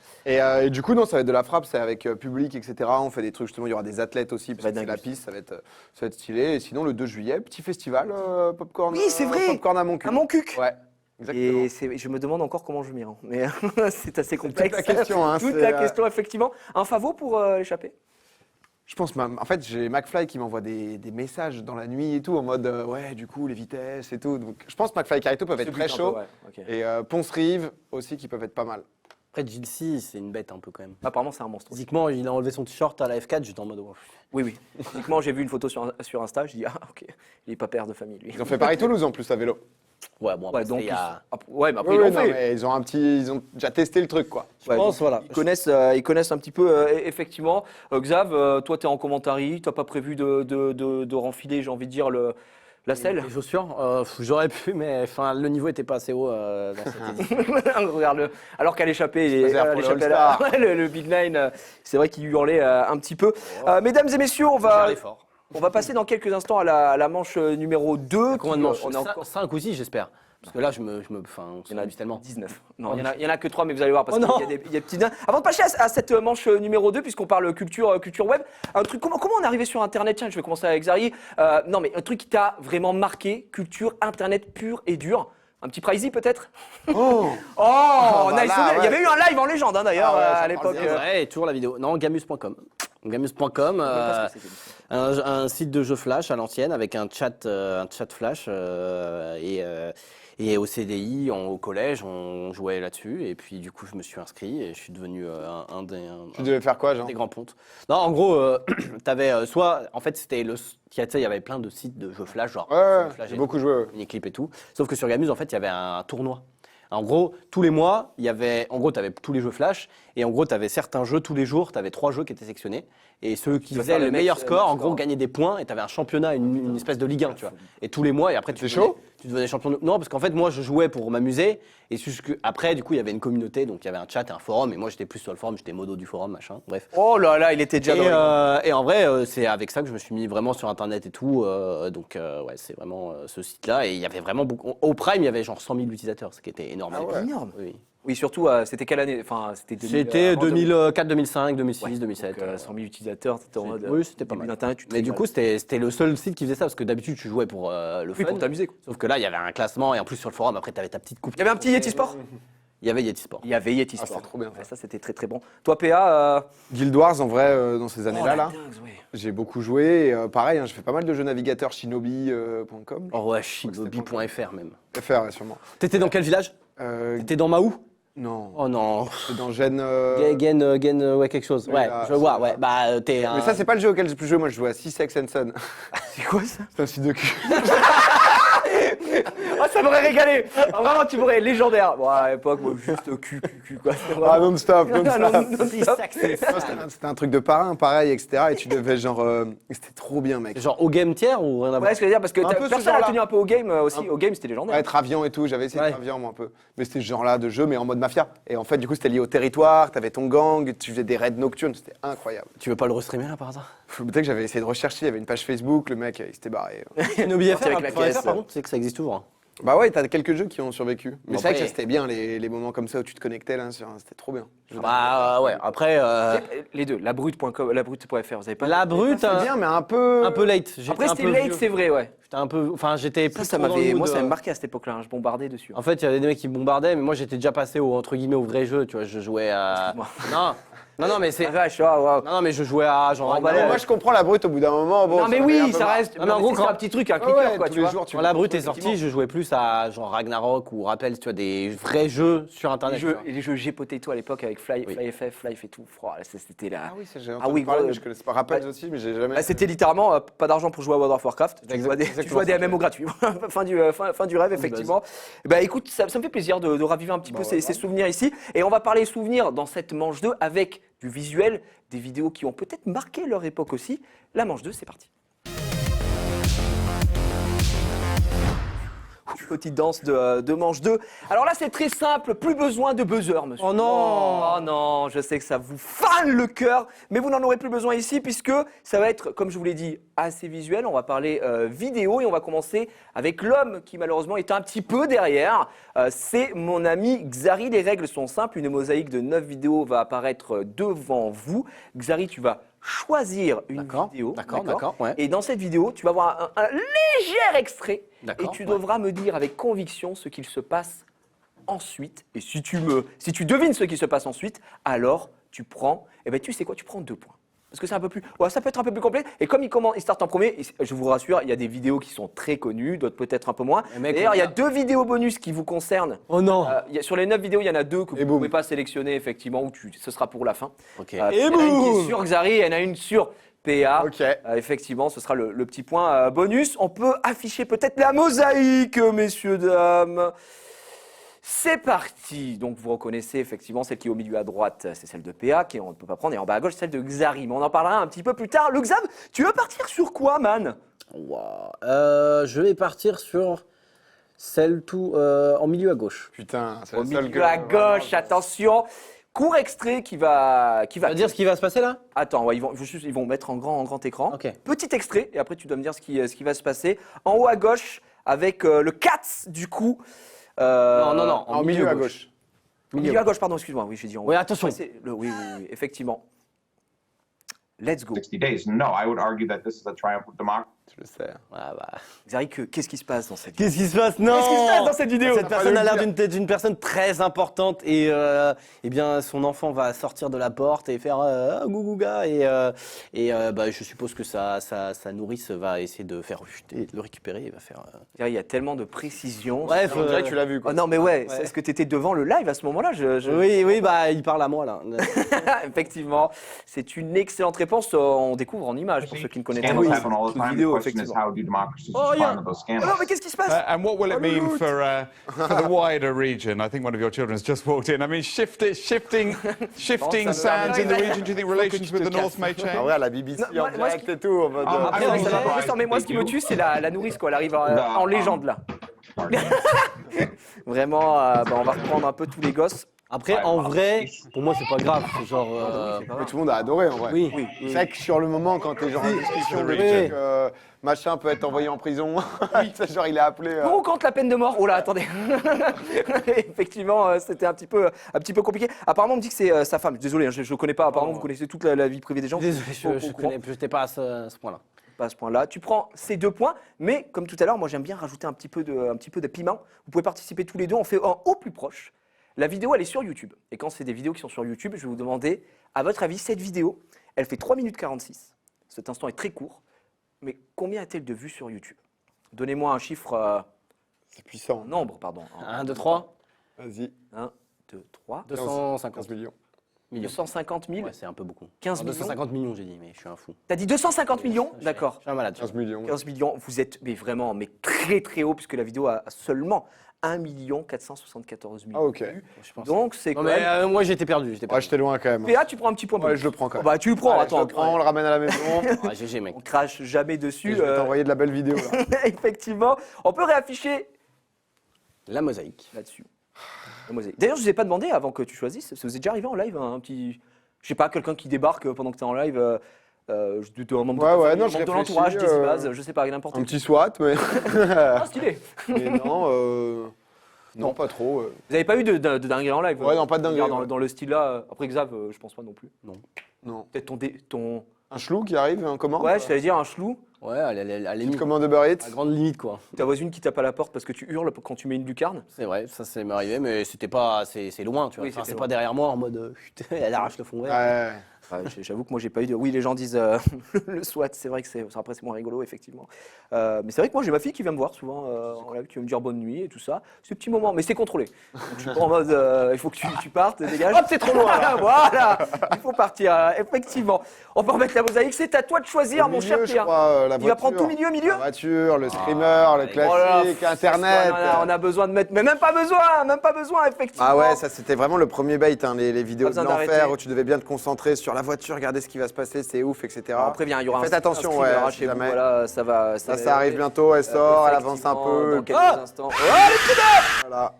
mal. Et du coup, non, ça va être de la frappe, c'est avec public, etc. On fait des trucs, justement, il y aura des athlètes aussi, parce va que être c'est la dingue. piste, ça va être stylé. Et sinon, le 2 juillet, petit festival, Popcorn. Oui, c'est vrai. Popcorn à mon cul. À mon cuc. Ouais. Exactement. Et je me demande encore comment je m'y rends. Mais c'est assez complexe. toute la question, hein, Toute c'est, la question, effectivement. Un favori pour l'échapper? Je pense, en fait, j'ai McFly qui m'envoie des messages dans la nuit et tout, en mode ouais, du coup, les vitesses et tout. Donc, je pense que McFly et Carito peuvent être très chauds. Et Ponce Rive aussi qui peuvent être pas mal. Après, Gilsey, c'est une bête un peu quand même. Apparemment, c'est un monstre. Physiquement, il a enlevé son t-shirt à la F4, j'étais en mode. Oh. Oui. Typiquement, j'ai vu une photo sur Insta, je dis, ah, ok, il est pas père de famille, lui. Ils ont fait Paris-Toulouse en plus à vélo. Ouais, bon, après, Ouais, donc, c'était il y a- ouais, mais après, Oui, ils l'ont non, fait. mais ils ont déjà testé le truc, quoi. Je pense, voilà. Ils connaissent un petit peu, effectivement. Xav, toi, tu es en commentary, tu n'as pas prévu de renfiler, j'ai envie de dire, la selle. Les chaussures, j'aurais pu, mais le niveau était pas assez haut dans cette édition. Regarde-le. Alors qu'à l'échappée, Se réserve pour les All-Stars. le Big Nine, c'est vrai qu'il hurlait un petit peu. Mesdames et messieurs, on va passer dans quelques instants à la manche numéro 2. Combien de manches On est encore 5 ou 6, j'espère. Parce que là, on Il y en a s'amuse tellement. 19. Non, il y en a que 3, mais vous allez voir parce Oh qu'il non. y a des petits. Avant de passer à cette manche numéro 2, puisqu'on parle culture web, un truc. Comment on est arrivé sur Internet? Tiens, je vais commencer avec Zari. Non, mais un truc qui t'a vraiment marqué, culture Internet pure et dure. Un petit Pricey peut-être? Oh Oh, bah nice. là, Il y avait eu un live en légende hein, d'ailleurs Ah ouais, ça à l'époque. parle bien. Ouais, et toujours la vidéo. Non, gamus.com. Gamus.com, un site de jeux flash à l'ancienne avec un chat flash et au CDI, au collège, on jouait là-dessus et puis du coup je me suis inscrit et je suis devenu Tu devais faire quoi, genre des grands pontes. Non, en gros, t'avais soit, en fait c'était il y avait plein de sites de jeux flash genre Ouais, Flash j'ai et beaucoup tout, joué. Ouais. Miniclip et tout. Sauf que sur Gamuse en fait il y avait un tournoi. En gros, tous les mois, il y avait, en gros, tu avais tous les jeux flash, et en gros, tu avais certains jeux tous les jours, tu avais 3 jeux qui étaient sélectionnés, et ceux qui dois faisaient faire le le meilleur meilleur score, en score. gros, gagnaient des points, et tu avais un championnat, une espèce de Ligue 1, tu vois. Et tous les mois, et après, C'est chaud tu devenais champion. Non, parce qu'en fait, moi, je jouais pour m'amuser, et après, du coup, il y avait une communauté, donc il y avait un chat et un forum, et moi, j'étais plus sur le forum, j'étais modo du forum, machin, bref. Oh là là, il était déjà dans les... Et en vrai, c'est avec ça que je me suis mis vraiment sur Internet et tout. Donc, ouais, c'est vraiment ce site-là. Et il y avait vraiment beaucoup. Au Prime, il y avait genre 100 000 utilisateurs, ce qui était énorme. Ah ouais. Énorme. Oui. Oui, surtout, c'était quelle année? Enfin, c'était 2000, C'était avant 2004, 2005, 2006, Ouais, 2007. donc, 100 000 utilisateurs, c'était en mode. Oui, c'était pas début mal. d'Internet, tu te Mais du régales. coup, c'était le seul site qui faisait ça, parce que d'habitude, tu jouais pour le Oui, fun. pour t'amuser. Quoi. Sauf que là, il y avait un classement, et en plus, sur le forum, après, tu avais ta petite coupe. Il y avait un petit Yeti Sport. Il y avait Yeti Sport. Il y avait Yeti Ah, Sport. c'est trop bien, ça. Ouais, ça, c'était très très bon. Toi, PA. Guild Wars, en vrai, dans ces Oh, années-là, la là, dingue, ouais. j'ai beaucoup joué. Et, pareil, hein, j'ai fait pas mal de jeux navigateurs shinobi.com. Oh ouais, shinobi.fr même. FR, ouais, sûrement. T'étais dans quel village Euh, T'étais dans Mahou? non, Oh non. c'est dans Gênes. Ouais, quelque chose. Oui, Ouais, là, je vois, c'est ouais. là. Bah, t'es un. Mais ça, c'est pas le jeu auquel j'ai plus joué. Moi, je jouais à Six Sex and Son. C'est quoi ça? C'est un site de cul. Ah, ça m'aurait régalé. Ah, vraiment, tu m'aurais légendaire. Bon, à l'époque, moi, juste cul, quoi. C'était Ah, vraiment- non-stop, Non, non-stop. non-stop. C'était un truc de parrain, pareil, etc. Et tu devais genre. C'était trop bien, mec. Genre au game tiers ou rien à voir? Ouais, ce que je veux dire, parce que Un peu ce personne n'a genre-là. tenu un peu au game aussi. Au game, c'était légendaire. Ouais, être avion et tout, j'avais essayé Ouais. d'être avion moi un peu. Mais c'était ce genre-là de jeu, mais en mode mafia. Et en fait, du coup, c'était lié au territoire, t'avais ton gang, tu faisais des raids nocturnes, c'était incroyable. Tu veux pas le restreamer là par hasard? Peut-être que j'avais essayé de rechercher, il y avait une page Facebook, le mec, il s'était barré. Shinobi Parti avec la caisse. par contre, c'est que ça existe toujours. hein. Bah ouais, t'as quelques jeux qui ont survécu. Mais Bon, c'est vrai que après- ça, c'était bien, les moments comme ça où tu te connectais là, c'était trop bien. Bah ouais, après. Les deux, labrute.com, labrute.fr, vous avez pas. La brute, C'est bien, mais un peu. un peu late. J'étais Après, un c'était peu late, vieux. c'est vrai, ouais. J'étais un peu. Enfin, j'étais plus. Ça trop dans le m'avait, mood, moi, ça m'avait marqué à cette époque-là. Je bombardais dessus. En fait, il y avait des mecs qui me bombardaient, mais moi j'étais déjà passé au entre guillemets au vrai jeu. Tu vois, je jouais à. Excuse-moi. Non, mais c'est. Ah, vache, waouh. Non, mais je jouais à genre. Oh, bah, Ragnarok. Moi, je comprends la brute au bout d'un moment. Bon, Non, mais ça fait un oui, peu ça marre. reste. Non, mais en mais gros, c'est quand- un petit truc, un Ouais, clicker, ouais, quoi, tous tu les vois. jours, tu Quand la brute est sortie, je jouais plus à genre Ragnarok ou Rappel, tu vois, des vrais jeux sur internet. tu vois. Les jeux G-Potato à l'époque avec Oui. FF, Flife et tout. Oh, là, c'était là. Ah oui, ça, j'ai Ah entendu oui, parler, gros, mais je connaissais pas. Rappels aussi, mais j'ai jamais. Là, c'était littéralement pas d'argent pour jouer à World of Warcraft. Tu jouais à des exactement ça, MMO gratuits. fin du rêve, effectivement. Bah écoute, ça me fait plaisir de raviver un petit peu ces souvenirs ici. Et on va parler souvenirs dans cette manche 2 avec du visuel, des vidéos qui ont peut-être marqué leur époque aussi. La manche 2, c'est parti. Petite danse de manche 2. Alors là, c'est très simple, plus besoin de buzzer, monsieur. Oh non. Oh non, je sais que ça vous fane le cœur, mais vous n'en aurez plus besoin ici puisque ça va être, comme je vous l'ai dit, assez visuel. On va parler vidéo et on va commencer avec l'homme qui malheureusement est un petit peu derrière. C'est mon ami Xari. Les règles sont simples. Une mosaïque de 9 vidéos va apparaître devant vous. Xari, tu vas choisir une vidéo. D'accord, ouais. Et dans cette vidéo, tu vas voir un léger extrait. Et D'accord, tu ouais. devras me dire avec conviction ce qu'il se passe ensuite. Et si tu devines ce qui se passe ensuite, alors tu prends, eh ben tu sais quoi, tu prends 2 points. Parce que c'est un peu plus, ouais, ça peut être un peu plus complet. Et comme il start en premier, et je vous rassure, il y a des vidéos qui sont très connues, d'autres peut-être un peu moins. mec, D'ailleurs, il y a on a- 2 vidéos bonus qui vous concernent. Oh non. Sur les 9 vidéos, il y en a 2 que vous ne boum. pouvez pas sélectionner effectivement, ou ce sera pour la fin. Ok. Il y en a une qui est sur Xari, et il y en a une sur PA. Ok. Effectivement, ce sera le petit point bonus. On peut afficher peut-être la mosaïque, messieurs, dames. C'est parti. Donc vous reconnaissez effectivement celle qui est au milieu à droite, c'est celle de PA, on ne peut pas prendre, et en bas à gauche, celle de Xari. Mais on en parlera un petit peu plus tard. Le Xav, tu veux partir sur quoi, man? Wow. Je vais partir sur celle en milieu à gauche. Putain, c'est Au la seule milieu à gauche, attention. Court extrait qui va. Tu vas dire ce qui va se passer là? Attends, ouais, ils vont mettre en grand écran. Ok. Petit extrait, et après tu dois me dire ce qui va se passer. En haut à gauche, avec le Cats, du coup. Non, En milieu à gauche. Milieu à gauche, pardon, excuse-moi. Oui, j'ai dit en haut. Oui, attention. Ouais, oui, effectivement. Let's go. 60 days. No, I would argue that this is a triumph of democracy. Je le sais. Ah bah. Xari, qu'est-ce qui se passe dans cette vidéo? Qu'est-ce qui se passe? Non. Qu'est-ce qui se passe dans cette vidéo? Cette personne a l'air d'une personne très importante et eh bien son enfant va sortir de la porte et faire gougouga et bah, je suppose que sa nourrice va essayer de faire rechuter, de le récupérer et va faire. Il y a tellement de précision. Bref. On dirait que tu l'as vu, quoi. Oh non, mais ouais, Ouais. est-ce que tu étais devant le live à ce moment-là? Oui, bah il parle à moi là. Effectivement, c'est une excellente réponse. On découvre en images pour ceux qui ne connaissent pas Scandals la happen all the time. The vidéo, question is effectivement. how do democracies Oh, respond yeah. to those Oh scandals? non, mais qu'est-ce qui se passe? And what will it mean for the wider region? I think one of your children has just walked in. I mean, shifting ça me sands in the permet- region. Do you think relations with the North may change? Ah ouais, à la BBC Non, moi, en moi, ce direct et tout. En mode, Ah, Après, Ah, ouais, oui, ça va oui, pas oui. plus, mais moi, ce qui me tue, c'est la nourrice, quoi. Elle arrive en légende, là. Vraiment, on va reprendre un peu tous les gosses. Après, en vrai, pour moi c'est pas grave. C'est genre. mais tout le monde a adoré en vrai. Oui. C'est vrai que sur le moment, quand t'es genre en discussion, le Oui. truc, machin peut être envoyé en prison. C'est genre, il est appelé. Pour ou contre la peine de mort? Oh là, attendez. Effectivement, c'était un petit peu compliqué. Apparemment, on me dit que c'est sa femme. Désolé, hein, je ne connais pas. Apparemment, vous connaissez toute la vie privée des gens. Désolé, Au je courant. n'étais pas à ce point-là. Pas à ce point-là. Tu prends ces 2 points, mais comme tout à l'heure, moi j'aime bien rajouter un petit peu de piment. Vous pouvez participer tous les deux. On fait un au plus proche. La vidéo, elle est sur YouTube. Et quand c'est des vidéos qui sont sur YouTube, je vais vous demander, à votre avis, cette vidéo, elle fait 3 minutes 46. Cet instant est très court. Mais combien a-t-elle de vues sur YouTube? Donnez-moi un chiffre, C'est puissant. en nombre, pardon. 1, 2, 3, Vas-y. 1, 2, 3. 250 15 millions. millions. 250 000. Ouais, c'est un peu beaucoup. 15 Alors, millions. 250 millions, j'ai dit, mais je suis un fou. T'as dit 250 millions? D'accord. Je suis un malade. 15 millions. 15 millions, vous êtes mais vraiment mais très très haut, puisque la vidéo a seulement 1 474 000 Ah, ok. vues. Je pense. Donc c'est Non, quand mais même... moi j'étais perdu. Ouais, j'étais loin quand même. PA, tu prends un petit point Ouais, bonus. je le prends quand même. Bah tu le prends, Allez, attends. je le prends, on le ramène à la maison. Ah, GG, mec. On crache jamais dessus. Et je vais t'envoyer de la belle vidéo. Là. Effectivement, on peut réafficher La mosaïque. là-dessus. La mosaïque. D'ailleurs, je ne vous ai pas demandé avant que tu choisisses, ça vous est déjà arrivé en live un petit... Je sais pas, quelqu'un qui débarque pendant que tu es en live, un membre Ouais, de, ouais, un non, je membre de réfléchis, l'entourage, des bases, je sais pas, n'importe Un qui. petit SWAT, mais. Ah, stylé. Mais non, non, pas trop. Vous n'avez pas eu de dinguerie en live? Ouais, non, pas de dinguerie, Dans, ouais. dans le style là. Après Xav, je pense pas non plus. Non. Peut-être ton. Un chelou qui arrive, un commande. Ouais, je t'allais dire un chelou. Ouais, à la Petite limite. commande Uber À Eats. grande limite, quoi. Ta voisine qui tape à la porte parce que tu hurles quand tu mets une lucarne. C'est vrai, ça m'est arrivé, mais c'était pas. C'est loin, tu vois. Oui, Enfin, c'était c'est loin. pas derrière moi en mode. Elle arrache le fond vert. Ouais. Ouais, j'avoue que moi j'ai pas eu de. Oui, les gens disent le SWAT, c'est vrai que après c'est moins rigolo, effectivement. Mais c'est vrai que moi j'ai ma fille qui vient me voir souvent en live, qui va me dire bonne nuit et tout ça. C'est petit moment, mais c'est contrôlé. Donc, je suis pas en mode il faut que tu partes, dégage. Hop, c'est trop loin là. Voilà, il faut partir, effectivement. On peut remettre la mosaïque, c'est à toi de choisir, Au mon milieu, cher je Pierre. crois, la Il va prendre tout voiture. milieu. La voiture, le streamer, le Oh là, classique, Internet. on a besoin de mettre. Mais même pas besoin, effectivement. Ah ouais, ça c'était vraiment le premier bait, hein, les vidéos Pas de besoin l'enfer d'arrêter. où tu devais bien te concentrer sur la voiture, regarder ce qui va se passer, c'est ouf, etc. On prévient, il y aura Faites un attention, streamer, ouais, hein, si chez vous, jamais. voilà, ça va. Ça arrive bientôt, elle sort, elle avance un Effectivement, peu. Dans quelques Ah instants. Oh, les prud'hommes Voilà,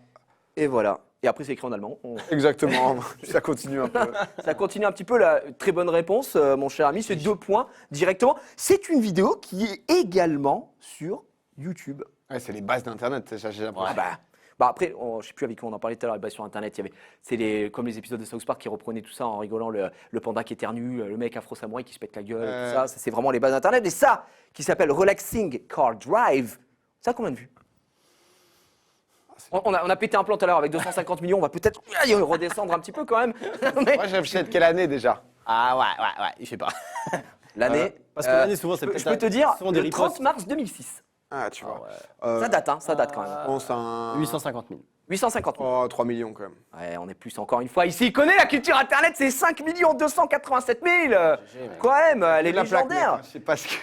Et voilà. Et après, c'est écrit en allemand. exactement. Ça continue un peu. Ça continue un petit peu la très bonne réponse, mon cher ami. C'est 2 points directement. C'est une vidéo qui est également sur YouTube. Ouais, c'est les bases d'Internet, j'ai l'impression. Ah bah, Bah après, je sais plus avec qui on en parlait tout à l'heure, bah, sur internet, comme les épisodes de South Park qui reprenaient tout ça en rigolant, le panda qui éternue, le mec afro samouraï qui se pète la gueule, tout ça, c'est vraiment les bases d'internet. Et ça, qui s'appelle Relaxing Car Drive, ça a combien de vues? On a pété un plan tout à l'heure avec 250 millions, on va peut-être redescendre un petit peu quand même. Mais Moi, je réfléchis de quelle année déjà? Ah ouais, je sais pas. l'année, Parce que l'année, souvent, c'est je peut-être. peux te dire, souvent des le 30 ripostes. mars 2006. Ah, tu vois. Ça date quand même. Je pense à un... 850 000. 850 000. Oh, 3 millions quand même. Ouais, on est plus encore une fois. Ici, il connaît la culture internet, c'est 5 287 000. Quand même, elle est La plaque, légendaire. mec, je sais pas ce que...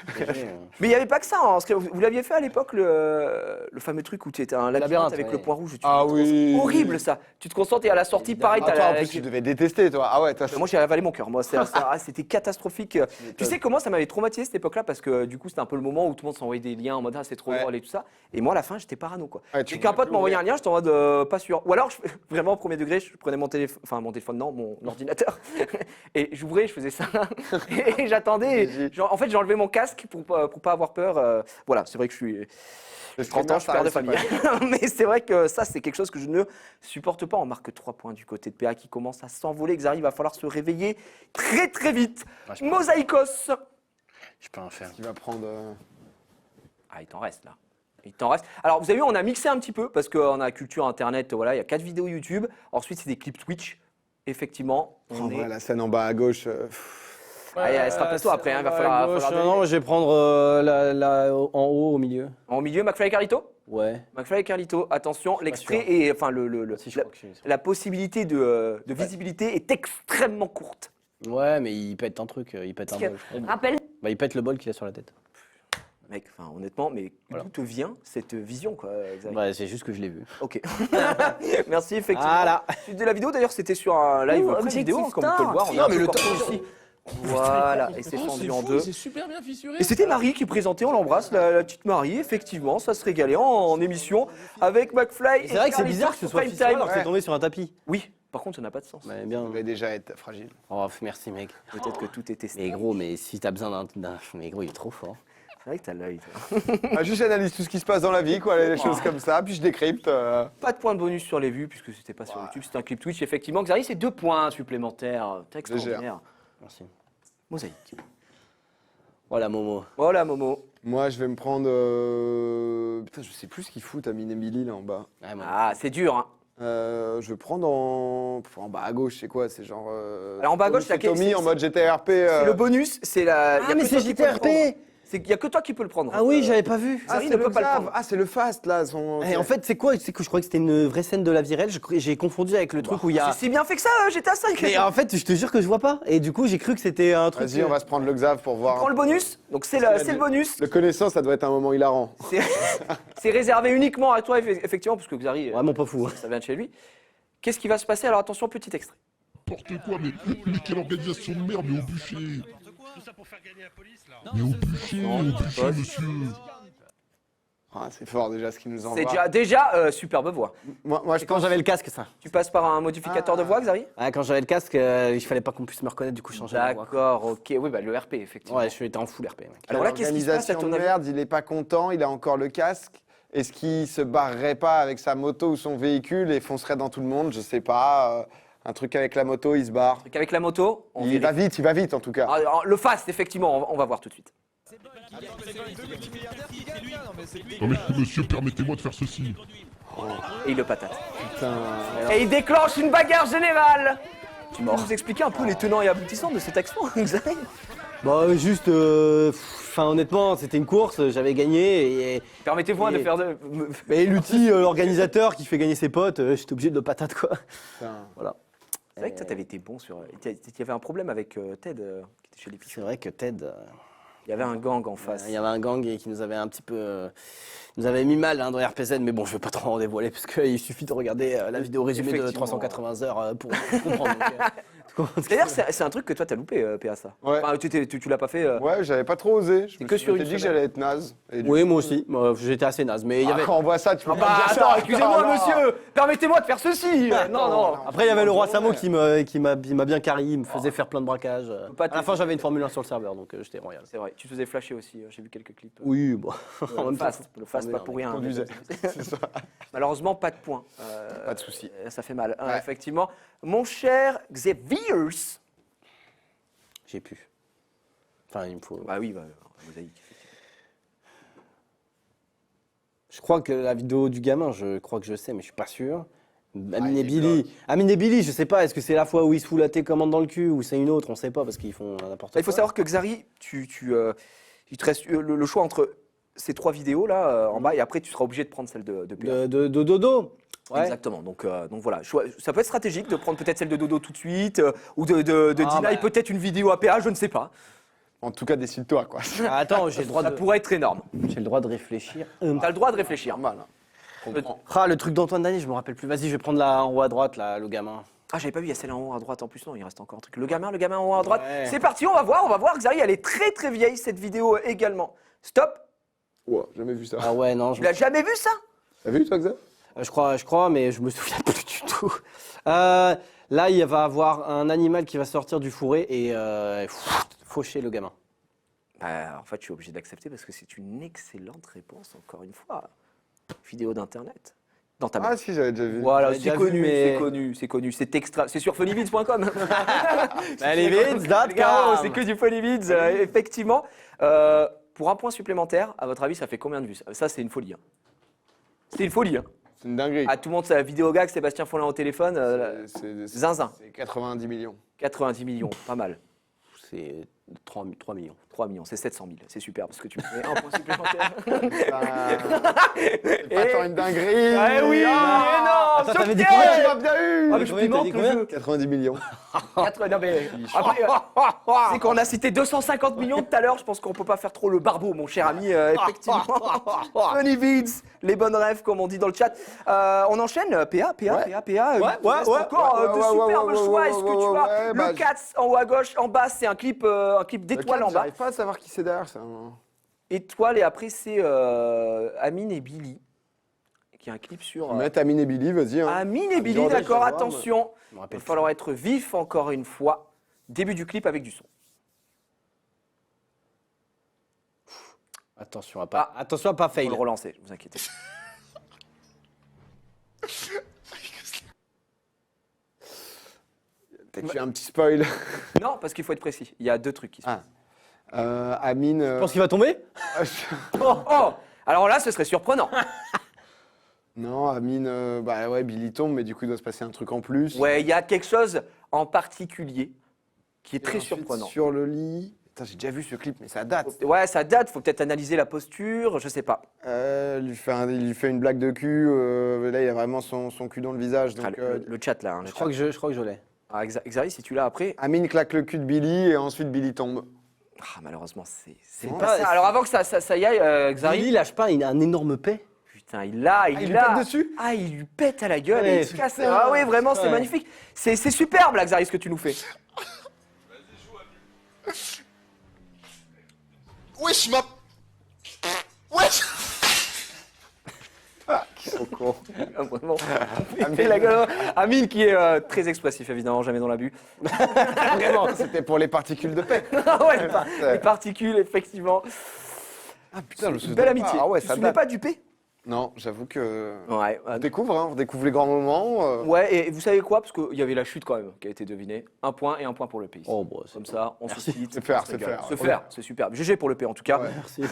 Mais il n'y avait pas que ça. Hein, parce que vous l'aviez fait à l'époque, le fameux truc où tu étais un labyrinthe Labyrinthe, avec ouais. le point rouge. Ah oui. Horrible ça. Tu te concentres et à la sortie, pareil. Ah, t'as toi, en la- plus, tu devais détester, toi. Ah ouais, toi, Moi, j'ai avalé mon cœur. Moi, c'était catastrophique. Tu sais comment ça m'avait traumatisé cette époque-là parce que du coup, c'était un peu le moment où tout le monde s'envoyait des liens en mode ah, c'est trop Ouais. drôle et tout ça. Et moi, à la fin, j'étais parano quoi. Ouais, tu Dès qu'un voulais pote plus m'envoyait un ouvrir. lien, j'étais en mode pas sûr. Ou alors, vraiment au premier degré, je prenais mon téléphone, non, mon ordinateur, et j'ouvrais, je faisais ça, et j'attendais. En fait, j'ai enlevé mon casque pour pas avoir peur. Voilà, c'est vrai que je suis. Le 30 ans, je suis père de streamer, famille. ça Mais c'est vrai que ça, c'est quelque chose que je ne supporte pas. On marque 3 points du côté de PA qui commence à s'envoler. Xari, il va falloir se réveiller très très vite. Ah, je peux- Mosaïkos. Je peux en faire. Il va prendre... Ah, il t'en reste là. Il t'en reste. Alors, vous avez vu, on a mixé un petit peu parce qu'on a culture internet. Voilà, il y a 4 vidéos YouTube. Ensuite, c'est des clips Twitch. Effectivement, on En est. vrai, la scène en bas à gauche... Allez, allez, rappelle-toi après. Hein, il va falloir. deviner. Non, je vais prendre en haut, au milieu. En milieu, McFly et Carlito. Ouais. McFly et Carlito. Attention, l'extrait sûr. et enfin Si, je crois que je suis- la possibilité de visibilité est extrêmement courte. Ouais, mais il pète un truc, il pète un Parce bol. que- je crois. Rappelle. Bah, il pète le bol qu'il a sur la tête. Mec, enfin honnêtement, mais Voilà. d'où te vient cette vision quoi, Xavier? Ouais, c'est juste que je l'ai vu. Ok. Merci effectivement. Voilà. Suite de la vidéo d'ailleurs, c'était sur un live Oh, pré vidéo, hein, comme vous pouvez le voir. On Non, a un mais peu le corté temps ici. Voilà, et c'est Oh, fendu c'est en fou, deux. c'est super bien fissuré. Et c'était Marie qui présentait, on l'embrasse, la petite Marie, effectivement, ça se régalait en émission avec McFly. C'est vrai que c'est bizarre que ce soit Prime fissuré Time. alors que c'est tombé sur un tapis. Oui, par contre, ça n'a pas de sens. Ouais, bien. Ça devait déjà être fragile. Oh, merci, mec. Peut-être que tout est testé. Mais gros, mais si t'as besoin d'un. Mais gros, il est trop fort. C'est vrai que t'as l'œil. toi. Ah, juste j'analyse tout ce qui se passe dans la vie, quoi, les choses comme ça, puis je décrypte. Pas de point de bonus sur les vues, puisque c'était pas sur YouTube, c'était un clip Twitch. Effectivement, Xari, c'est 2 points supplémentaires. C'est extraordinaire. Merci. Mosaïque. Voilà, Momo. Voilà, Momo. Moi, je vais me prendre... Putain, je sais plus ce qu'il fout, Amine Emily, là, en bas. Ouais, moi, Ah, c'est dur, hein. Je vais prendre en bas à gauche, c'est quoi? C'est genre... Alors, en bas à gauche, c'est c'est Tommy en mode GTRP. C'est le bonus, c'est la. y a Ah, mais que c'est toi qui peux le JTRP. prendre. Il n'y a que toi qui peux le prendre. Ah oui, j'avais pas vu. Ah, Xari c'est ne le peut pas le Xav. prendre. Ah, c'est le fast, là. Eh, en fait, c'est quoi? C'est que je croyais que c'était une vraie scène de la virelle. J'ai confondu avec le truc où il y a. C'est si bien fait que ça, GTA 5. Mais en fait, je te jure que je vois pas. Et du coup, j'ai cru que c'était un truc. Vas-y, on va se prendre le Xav pour voir. Prends le bonus. Donc, c'est Parce qu'il a le dit- bonus. Le connaissant, ça doit être un moment hilarant. C'est réservé uniquement à toi, effectivement, parce que Xari, Vraiment pas fou. Hein. ça vient de chez lui. Qu'est-ce qui va se passer? Alors, attention, petit extrait. N'importe quoi, mais quelle organisation de merde, mais au bûcher. Mais au bûcher, monsieur. Ah, c'est fort déjà ce qu'il nous C'est envoie. déjà superbe voix. Moi, je C'est quand pense... j'avais le casque, ça. Tu passes par un modificateur de voix, Xari? Ah, quand j'avais le casque, il fallait pas qu'on puisse me reconnaître, du coup, je changeais de voix. D'accord, ok. Oui, bah le RP, effectivement. Ouais, je suis été en full RP, mec. Alors là, qu'est-ce qui se passe à L'organisation ton de avis? merde, il est pas content, il a encore le casque. Est-ce qu'il se barrerait pas avec sa moto ou son véhicule et foncerait dans tout le monde? Je sais pas. Un truc avec la moto, il se barre. Avec la moto, on Il va vite en tout cas. Alors, le fast, effectivement, on va voir tout de suite. Non mais monsieur, permettez-moi de faire ceci. Et il le patate. Putain. Et il déclenche une bagarre générale. Tu peux nous expliquer un peu les tenants et aboutissants de cet accent, Xavier? Bah, juste. Enfin, honnêtement, c'était une course, j'avais gagné. Et Permettez-moi de Et- faire de. mais l'outil, l'organisateur qui fait gagner ses potes, j'étais obligé de le patate, quoi. Putain. Voilà. C'est vrai que toi, t'avais été bon sur. Il y avait un problème avec Ted qui était chez les Pichons. C'est vrai que Ted. Il y avait un gang en face. Il y avait un gang qui nous avait un petit peu. Nous avait mis mal dans RPZ, mais bon, je vais pas trop en dévoiler, parce qu'il suffit de regarder la vidéo résumée de Effectivement. 380 heures pour comprendre. Donc, D'ailleurs, c'est un truc que toi, t'as loupé, PA, ça. Ouais. Enfin, tu l'as pas fait. Ouais, j'avais pas trop osé. Je C'est me que suis sur m'étais une dit que semaine. j'allais être naze. Et du Oui, coup- moi aussi. Moi, j'étais assez naze. Mais il y avait. Quand on voit ça, tu peux Bah, pas dire ça. attends, excusez-moi, Non, non. monsieur. Permettez-moi de faire ceci. Non, non. Après, il y avait le roi Samo qui m'a bien carré, il me faisait faire plein de braquages. pas À la te- fin, j'avais une Formule 1 sur le serveur, donc j'étais royal. C'est vrai, tu te faisais flasher aussi. J'ai vu quelques clips. Oui, bon. En même temps, Le fast, pas pour rien. hein. Conduisait. C'est ça. Malheureusement, pas de points. Pas de souci. Ça fait mal, hein, Ouais. effectivement. Mon cher Xavier. J'ai pu. Enfin, il me faut. Bah oui, mosaïque. Je crois que la vidéo du gamin, je crois que je sais, mais je suis pas sûr. Amine il et est Billy. Amine et Billy, je sais pas, est-ce que c'est la fois où il se fout la télécommande dans le cul ou c'est une autre, on sait pas parce qu'ils font n'importe quoi. Il faut savoir que Xari, il te reste le choix entre ces 3 vidéos là en bas et après tu seras obligé de prendre celle de PA. de Dodo. Ouais. Exactement. Donc voilà, ça peut être stratégique de prendre peut-être celle de Dodo tout de suite ou de Ah, Deny, bah. peut-être une vidéo APA, je ne sais pas. En tout cas, décide-toi, quoi. Ah, attends, j'ai le droit Ça de pourrait être énorme. réfléchir. T'as le droit de réfléchir. Normal. Hein. Comprends. Ah, le truc d'Antoine Daniel, je me rappelle plus. Vas-y, je vais prendre là en haut à droite, là, le gamin. Ah, j'avais pas vu, il y a celle en haut à droite en plus. Non, il reste encore un truc. Le gamin en haut à droite. Ouais. C'est parti, on va voir. Xari, elle est très très vieille cette vidéo également. Stop. Ouah, jamais vu ça. Ah ouais, non, Tu l'as jamais vu ça? T'as vu, toi, Xav? je crois, mais je me souviens plus du tout. Là, il va avoir un animal qui va sortir du fourré et faucher le gamin. Bah, en fait, je suis obligé d'accepter parce que c'est une excellente réponse, encore une fois. Vidéo d'internet. Dans ta main. Ah, si, j'avais déjà vu. Voilà, j'avais c'est déjà connu, vu, mais- c'est connu. C'est extra. C'est sur funnyvids.com. Funnyvids.com. Les gars, c'est que du funnyvids, effectivement. Pour un point supplémentaire, à votre avis, ça fait combien de vues? Ça, c'est une folie. Hein. C'est une folie. Hein. C'est une dinguerie. À tout le monde, c'est la vidéo gag, Sébastien Follin au téléphone. Zinzin. C'est 90 millions. 90 millions, pas mal. C'est 3 millions. 3 millions, c'est 700 000. C'est super parce que tu mets un point supplémentaire. C'est pas tant une dinguerie. Ah oui, Ah, mais non, Attends, t'avais dit Sofiane. combien, tu m'as bien eu. Ah, mais je Combien, piment t'as dit le combien jeu. 90 millions. Non, mais après, c'est qu'on a cité 250 millions tout à l'heure. Je pense qu'on peut pas faire trop le barbeau, mon cher ami. Effectivement. Funny vids, les bonnes rêves, comme on dit dans le chat. On enchaîne. PA. Il te reste encore de superbes choix. Est-ce que tu as le Cats en haut à gauche, en bas, c'est un clip d'étoiles en bas. J'arrive pas à savoir qui c'est derrière. Ça. Étoile et après c'est Amine et Billy, qui est un clip sur. Mettre Amine et Billy, vas-y. Hein. Amine et Billy, Genre, je d'accord. vais voir, Attention. Je me Il rappelle va falloir être vif encore une fois. Début du clip avec du son. Attention à pas Faut fail. le relancer, vous inquiétez. Peut-être tu as un petit spoil. Non, parce qu'il faut être précis. Il y a 2 trucs qui se passent. Amine. Tu penses qu'il va tomber? Oh alors là, ce serait surprenant. Non, Amine. Bah ouais, Billy tombe, mais du coup, il doit se passer un truc en plus. Ouais, il y a quelque chose en particulier qui est Et très ensuite, surprenant. Sur le lit. Putain, j'ai déjà vu ce clip, mais ça date. Ouais, ça date. Faut peut-être analyser la posture. Je sais pas. Il lui fait une blague de cul. Là, il a vraiment son cul dans le visage. Donc, Ah, le chat là. Hein, le Je crois que je l'ai. Ah, Xari, si tu l'as après. Amine claque le cul de Billy et ensuite Billy tombe. Ah, malheureusement, c'est Non, pas ça. Alors avant que ça y aille, Xari. Billy lâche pas, il a un énorme paix. Putain, il l'a. il lui pète dessus. Ah, il lui pète à la gueule Ouais, et il se casse. Ah oui, vraiment, c'est ouais. magnifique. C'est superbe, là, Xari, ce que tu nous fais. Wesh, ma. Wesh. Ah, vraiment. Il fait la gueule. Amine qui est très expressif, évidemment, jamais dans l'abus. Vraiment. C'était pour les particules de paix. Ah ouais, les particules, effectivement. Ah putain, je me souviens Belle pas. amitié. Ah ouais, tu te ça souvenais date. pas du P? Non, j'avoue que. Ouais. On découvre les grands moments. Ouais, et vous savez quoi? Parce qu'il y avait la chute quand même qui a été devinée. 1 point et 1 point pour le P. ici. Oh, bon, c'est Comme ça, on se cite. C'est faire, on se c'est régale. faire. Se faire, c'est super. GG pour le P en tout cas. Ouais. Merci.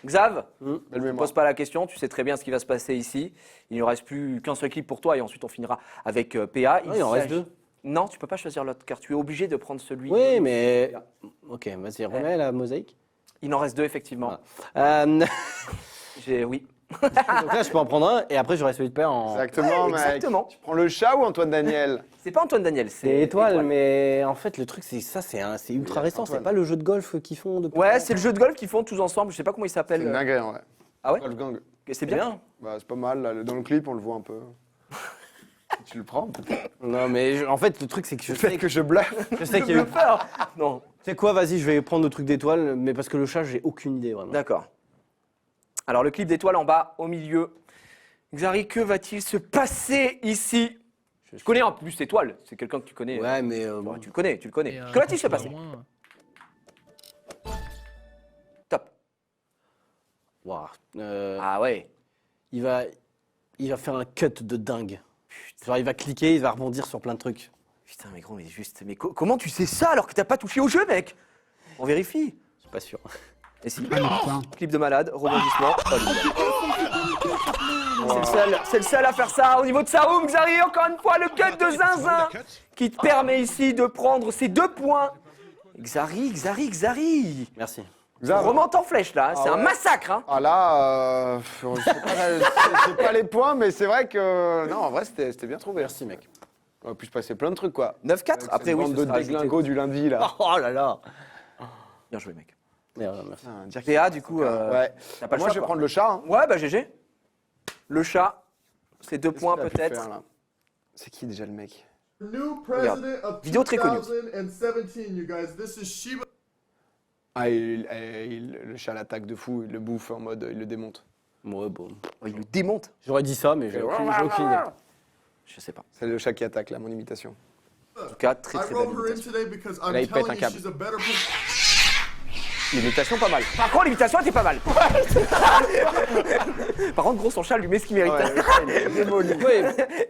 Xav, Belle ne mémoire. pose pas la question, tu sais très bien ce qui va se passer ici. Il ne reste plus qu'un seul clip pour toi et ensuite on finira avec PA. Il en reste s'agit- 2. Non, tu peux pas choisir l'autre car tu es obligé de prendre celui. Oui, mais. Ok, vas-y, remets la mosaïque. Il en reste 2 effectivement. Donc Oui. là, je peux en prendre un et après, j'aurai celui de père en. Exactement, mec. exactement. Tu prends le chat ou Antoine Daniel? C'est pas Antoine Daniel, c'est C'est étoile, mais en fait, le truc, c'est ça, c'est ultra récent. Antoine. C'est pas le jeu de golf qu'ils font depuis. Ouais, c'est le jeu de golf qu'ils font tous ensemble. Je sais pas comment il C'est s'appelle. une dinguerie, en vrai. Ah ouais? Wolfgang. C'est bien. Bah, c'est pas mal, là. Dans le clip, on le voit un peu. Tu le prends peut-être. Non, mais en fait, le truc, c'est que je sais Que je bluffe. je sais qu'il y a eu. Peur. Non, Tu sais quoi, vas-y, je vais prendre le truc d'étoile, mais parce que le chat, j'ai aucune idée vraiment. d'accord. Alors, le clip d'étoile en bas, au milieu. Xari, que va-t-il se passer ici? Je connais en plus étoile, c'est quelqu'un que tu connais. Ouais, mais. Ouais, tu le connais, tu le connais. Et, Que va-t-il se quand passer? on va moins, Top. Waouh. Ah ouais. Il va faire un cut de dingue. Genre, il va cliquer, il va rebondir sur plein de trucs. Putain, mais gros, mais juste. Mais comment tu sais ça alors que t'as pas touché au jeu, mec? On vérifie. Je suis pas sûr. Et si. Ah, putain. Clip de malade, rebondissement. C'est le seul à faire ça au niveau de Saoum. Xari, encore une fois, le cut de Zinzin qui te permet ici de prendre ces 2 points. Xari. Merci. On remonte en flèche là, c'est un ouais. massacre. Hein. Ah là, c'est pas les points, mais c'est vrai que. Non, en vrai, c'était bien trouvé. Merci, mec. On a pu se passer plein de trucs, quoi. 9-4, après Cette oui, bande ce de sera ajouté. déglingos du lundi, là. Oh là là. Bien joué, mec. Merci. Putain, dire qu'il- PA, du coup, Ouais. t'as pas le Moi, choix, je vais quoi. prendre le chat. Hein. Ouais, bah GG. Le chat, c'est 2 points Qu'est-ce qu'il a pu peut-être. faire, là C'est qui déjà le mec? New president of Vidéo très connue. 2017, you guys. This is Shiba. Ah, le chat l'attaque de fou, il le bouffe en mode, il le démonte. Ouais, bon. Oh, il le démonte. J'aurais dit ça, mais j'ai aucune idée. Je sais pas. C'est le chat qui attaque, là, mon imitation. En tout cas, très I très belle wrote her in imitation. today because Là, il I'm pète un telling you câble. she's a better person. L'imitation pas mal. Par contre, l'imitation était pas mal. Par contre, gros, son chat lui met ce qu'il mérite.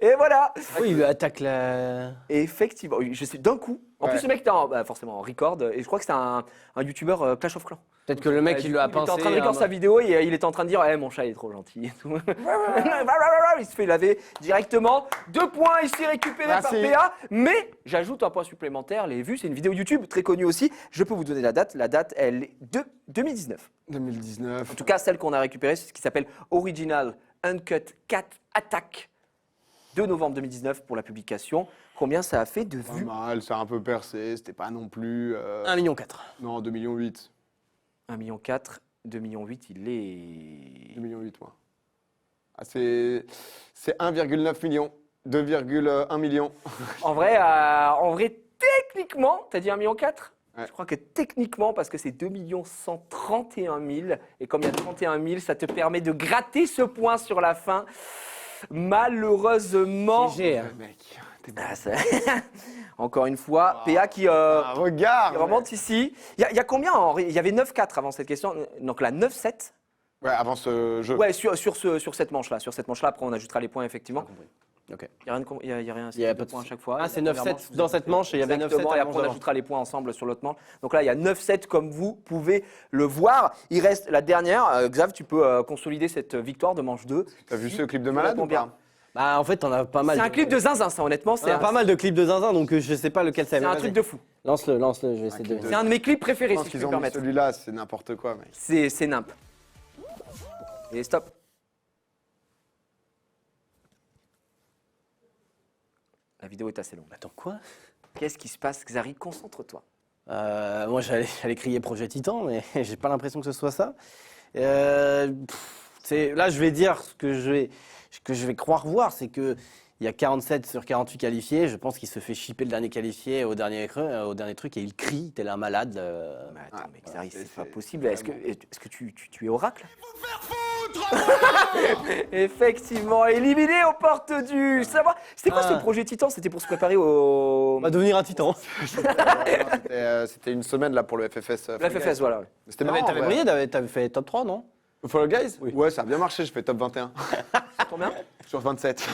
Et voilà. Oui, il attaque la. Et effectivement, oui, je sais, d'un coup. En Ouais. plus, ce mec était forcément en record. Et je crois que c'est un youtubeur Clash of Clans. Peut-être que le mec, il l'a était en pincé. train de record sa vidéo et il était en train de dire mon chat il est trop gentil et tout. Il se fait laver directement. 2 points ici récupérés Merci. par PA. Mais j'ajoute un point supplémentaire. Les vues, c'est une vidéo YouTube très connue aussi. Je peux vous donner la date. La date, elle est de 2019. 2019. En tout cas, celle qu'on a récupérée, c'est ce qui s'appelle Original Uncut Cat Attack. 2 novembre 2019 pour la publication. Combien ça a fait de Pas vues? mal, c'est un peu percé, c'était pas non plus. 1,4 million. Non, 2,8 millions. 1,4 million, 2,8 millions, il est. 2,8 millions, moi. Ah, c'est 1,9 million. 2,1 million. En vrai, techniquement, t'as dit 1,4 million? Ouais. Je crois que techniquement, parce que c'est 2 131 000, et comme il y a 31 000, ça te permet de gratter ce point sur la fin. Malheureusement. GG, hein. Mec, t'es Ah, ça- Encore une fois, PA qui regarde. remonte ici. Il y a combien Il y avait 9-4 avant cette question, donc là 9-7. Ouais, avant ce jeu. Ouais, sur cette manche-là. Sur cette manche-là, après on ajoutera les points effectivement. Ok. Il n'y a rien, y a rien, Il y a c'est pas deux de points à souci. chaque fois. Ah, c'est La première 9-7 manche, dans cette manche et il y avait 9-7 exactement, et avant après on avant. ajoutera les points ensemble sur l'autre manche. Donc là, il y a 9-7 comme vous pouvez le voir. Il reste la dernière. Xav, tu peux consolider cette victoire de manche 2. T'as vu ce clip de malade réponds ou bien. pas? Bah, en fait, on a pas mal. C'est un clip de zinzin, ça, honnêtement. On C'est a pas mal de clips de zinzin, donc je sais pas lequel ça c'est va. un truc de fou. Lance-le, je vais essayer de clip de- C'est un de mes clips préférés, Je pense si je qu'ils peux me ont mis permettre. celui-là, c'est n'importe quoi, mec. C'est nimp. Et stop. La vidéo est assez longue. Attends, quoi? Qu'est-ce qui se passe, Xari? Concentre-toi. Moi, j'allais crier Projet Titan, mais j'ai pas l'impression que ce soit ça. Là, je vais dire ce que je vais croire voir, c'est que il y a 47 sur 48 qualifiés. Je pense qu'il se fait chipper le dernier qualifié au dernier truc et il crie tel un malade. Mais attends, mais Xari, c'est c'est- pas possible. Est-ce que tu es oracle? Effectivement, éliminé aux portes du savoir. C'était quoi ce projet Titan? C'était pour se préparer au. On va devenir un titan. C'était une semaine là pour le FFS. La FFS, voilà. ouais. C'était marrant. T'avais ouais. brillé, t'avais fait top 3, non? Follow Guys Oui. Ouais, ça a bien marché, je fais top 21. Combien? Sur 27.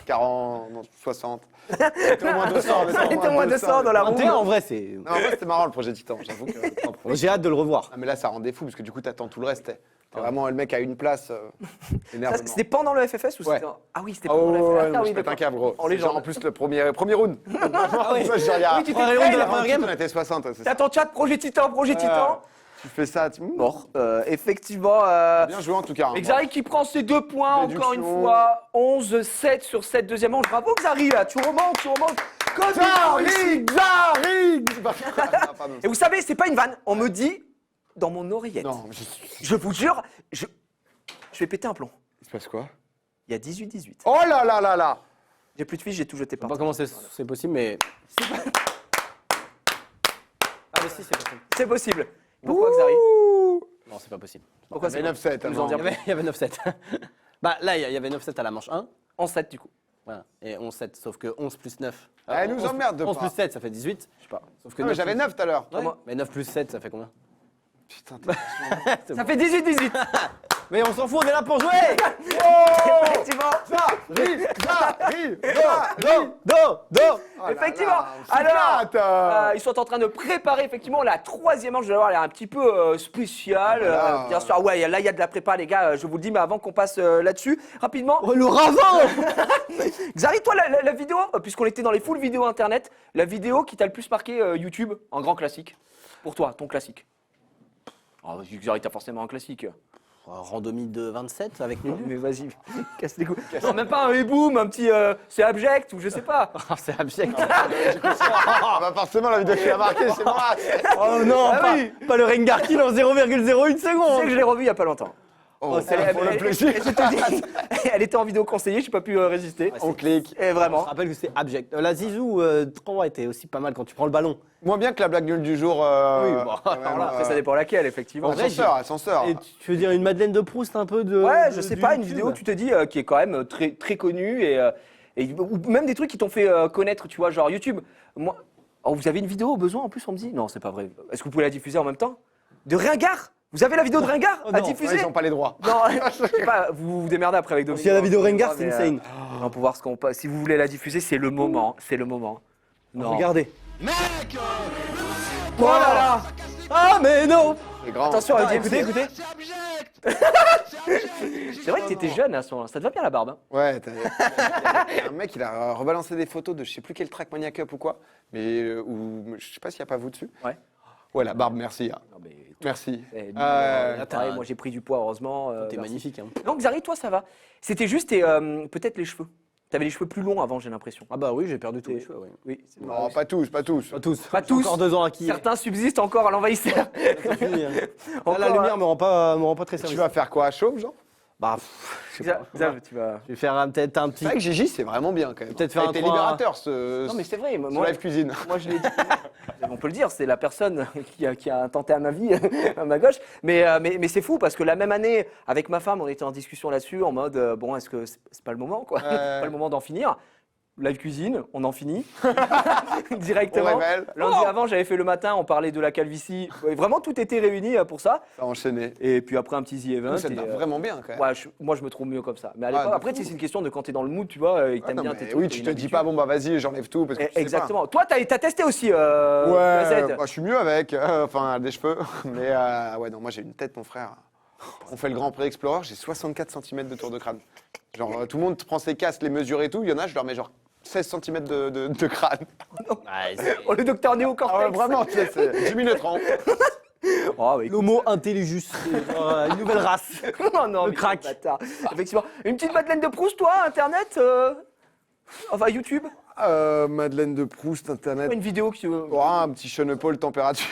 40, non, 60. C'était au moins 200. mais C'était au moins 200 dans la roue. 21, en vrai, c'est. Non, en vrai, c'était marrant le projet Titan, j'avoue que. J'ai hâte de le revoir. Ah, mais là, ça rendait fou parce que du coup, t'attends tout le reste. T'es vraiment le mec à une place. Ça, Énervement. C'était pendant le FFS ou Ouais. c'était. Ah oui, c'était Ah pendant ouais, le FFS. ouais, Ah non, oui, je pète un d'accord. câble, gros. En C'est légende. genre, en plus, le premier round. oui. Ça, genre, il y a- Oui, tu t'es Premier fait, round de la là. première game. On était 60. c'est ça. T'as ton chat projet Titan, projet Titan. Tu fais ça. Bon, effectivement. Bien joué en tout cas. hein. Xari qui prend ses 2 points, encore une Déduction. fois. 11-7 sur cette deuxième manche. Bravo Xari, là. Tu remontes. Comme Xari, Xari. Pardon. Et vous savez, c'est pas une vanne. On me dit dans mon oreillette. Non, Je vous jure, je vais péter un plomb. il se passe quoi? Il y a 18-18. Oh là là là là. J'ai plus de fiches, j'ai tout jeté Je sais par pas terre. comment c'est possible, mais. Ah, mais si, c'est possible. C'est possible. Pourquoi, Xari? Non, c'est pas possible. Pourquoi Il y avait c'est 9-7 Nous en avant. dire Il y avait 9-7. Bah là, il y avait 9-7 à la manche 1. en 7 du coup. Voilà. Et 11-7, sauf que 11 plus 9. Elle nous 11 emmerde de 11 pas. plus 7, ça fait 18. Je sais pas. Sauf que Non, mais 9 j'avais plus- 9 tout à l'heure. Ouais, mais 9 plus 7, ça fait combien? Putain, Ça fait 18-18. Mais on s'en fout, on est là pour jouer. Effectivement. Effectivement. Alors, ils sont en train de préparer effectivement la troisième manche. Vous allez voir, elle est un petit peu spéciale. Voilà. Bien sûr, ouais, là il y a de la prépa, les gars. Je vous le dis, mais avant qu'on passe là-dessus, rapidement. Oh, le ravin. Xari, toi, la vidéo, puisqu'on était dans les full vidéos internet, la vidéo qui t'a le plus marqué YouTube, en grand classique. Pour toi, ton classique. Oh, Xari, t'as forcément un classique. Randomie de 27 avec Nunu. Mais vas-y, casse les couilles. Non, même pas un heboom, un petit c'est abject ou je sais pas. Oh, c'est abject. Ah bah forcément, la vidéo qui a marqué, c'est moi. Oh non, Ah pas, oui. pas le Rengar Kill en 0,01 Tu sais seconde. que je l'ai revu il y a pas longtemps. Oh, Elle- pour le elle- plaisir. je te dis, elle était en vidéo conseillée, j'ai pas pu résister. On clique. Et Je vraiment. rappelle que c'est abject. La Zizou 3 était aussi pas mal quand tu prends le ballon. Moins bien que la blague nulle du jour. Oui, bon, quand même, alors là, Après, ça dépend laquelle, effectivement. En vrai, Ascenseur. Et tu veux dire une Madeleine de Proust un peu de. Ouais, de- je sais du pas, une YouTube. vidéo, tu te dis, qui est quand même très, très connue ou même des trucs qui t'ont fait connaître, tu vois, genre YouTube. Moi, oh, vous avez une vidéo au besoin en plus, on me dit? Non, c'est pas vrai. Est-ce que vous pouvez la diffuser en même temps? De Ringard? Vous avez la vidéo de Ringard à non, diffuser? Ils n'ont pas les droits. Non, je sais pas, vous vous démerdez après avec Dominique. S'il y a la vidéo Rengar, c'est Mais, insane. on va pouvoir ce qu'on peut. Si vous voulez la diffuser, c'est le moment. C'est le moment. Non. Regardez. Oh là là. Ah, mais non. C'est grand. Attention, Ah, écoutez, écoutez. C'est vrai que t'étais jeune à ce moment-là. Ça te va bien la barbe. Hein. Ouais, un mec, il a rebalancé des photos de je sais plus quel track Mania Cup ou quoi, mais je sais pas s'il n'y a pas vous dessus. Ouais. Ouais, la barbe, merci. Hein. Non, mais, Merci. là, pareil, t'as- moi j'ai pris du poids, heureusement. T'es merci. magnifique. Hein. Donc Xari, toi ça va. C'était juste peut-être les cheveux. T'avais les cheveux plus longs avant, j'ai l'impression. Ah bah oui, j'ai perdu tous les cheveux. Oui. Oui, c'est vrai. Non, pas tous, pas tous. Pas tous. Pas J'ai tous. Encore 2 ans acquis. Certains subsistent encore à l'envahisseur. C'est fini, hein. Là, Encore, la lumière me rend pas très Tu service. vas faire quoi, chauve, genre? Bah, je sais pas. Xav, tu vas. Je vais faire peut-être un petit. C'est vrai que Gigi, c'est vraiment bien quand même. Peut-être faire Ça a un été 3. libérateur, ce Non mais c'est vrai. ce Moi, live cuisine. moi je l'ai dit. On peut le dire, c'est la personne qui a tenté à ma vie, à ma gauche. Mais c'est fou parce que la même année, avec ma femme, on était en discussion là-dessus, en mode bon, est-ce que c'est pas le moment, quoi C'est pas le moment d'en finir. Live cuisine, on en finit directement. On révèle. Lundi avant, j'avais fait le matin, on parlait de la calvitie. Ouais, vraiment, tout était réuni pour ça. Ça a enchaîné. Et puis après, un petit The Event. Ça te et, va vraiment bien quand même. ouais, moi, je me trouve mieux comme ça. Mais à l'époque, de après, fou. tu sais, c'est une question de quand t'es dans le mood, tu vois, et que Ah, t'aimes non, bien mais tes trucs. oui, t'as tu une te dis habitude. pas, bon bah vas-y, j'enlève tout parce que tu sais pas. Exactement. Toi, t'as testé aussi Ouais, la bah, je suis mieux avec, enfin des cheveux. Mais ouais, non, moi j'ai une tête, mon frère. On fait le Grand Prix Explorer, j'ai 64 cm de tour de crâne. Genre tout le monde prend ses casques, les mesures et tout, il y en a, je leur mets genre 16 cm de crâne. Oh, le docteur Néo Cortex. Ah ouais, vraiment, tu sais, c'est 10 minutes 30. Oh, oui. L'homo intelligus. Une nouvelle race. Oh non, Le mais crack. quel bâtard. Effectivement. Une petite Madeleine de Proust, toi, Internet enfin, YouTube. Madeleine de Proust, Internet. Une vidéo qui. Oh, un petit Sean Paul température.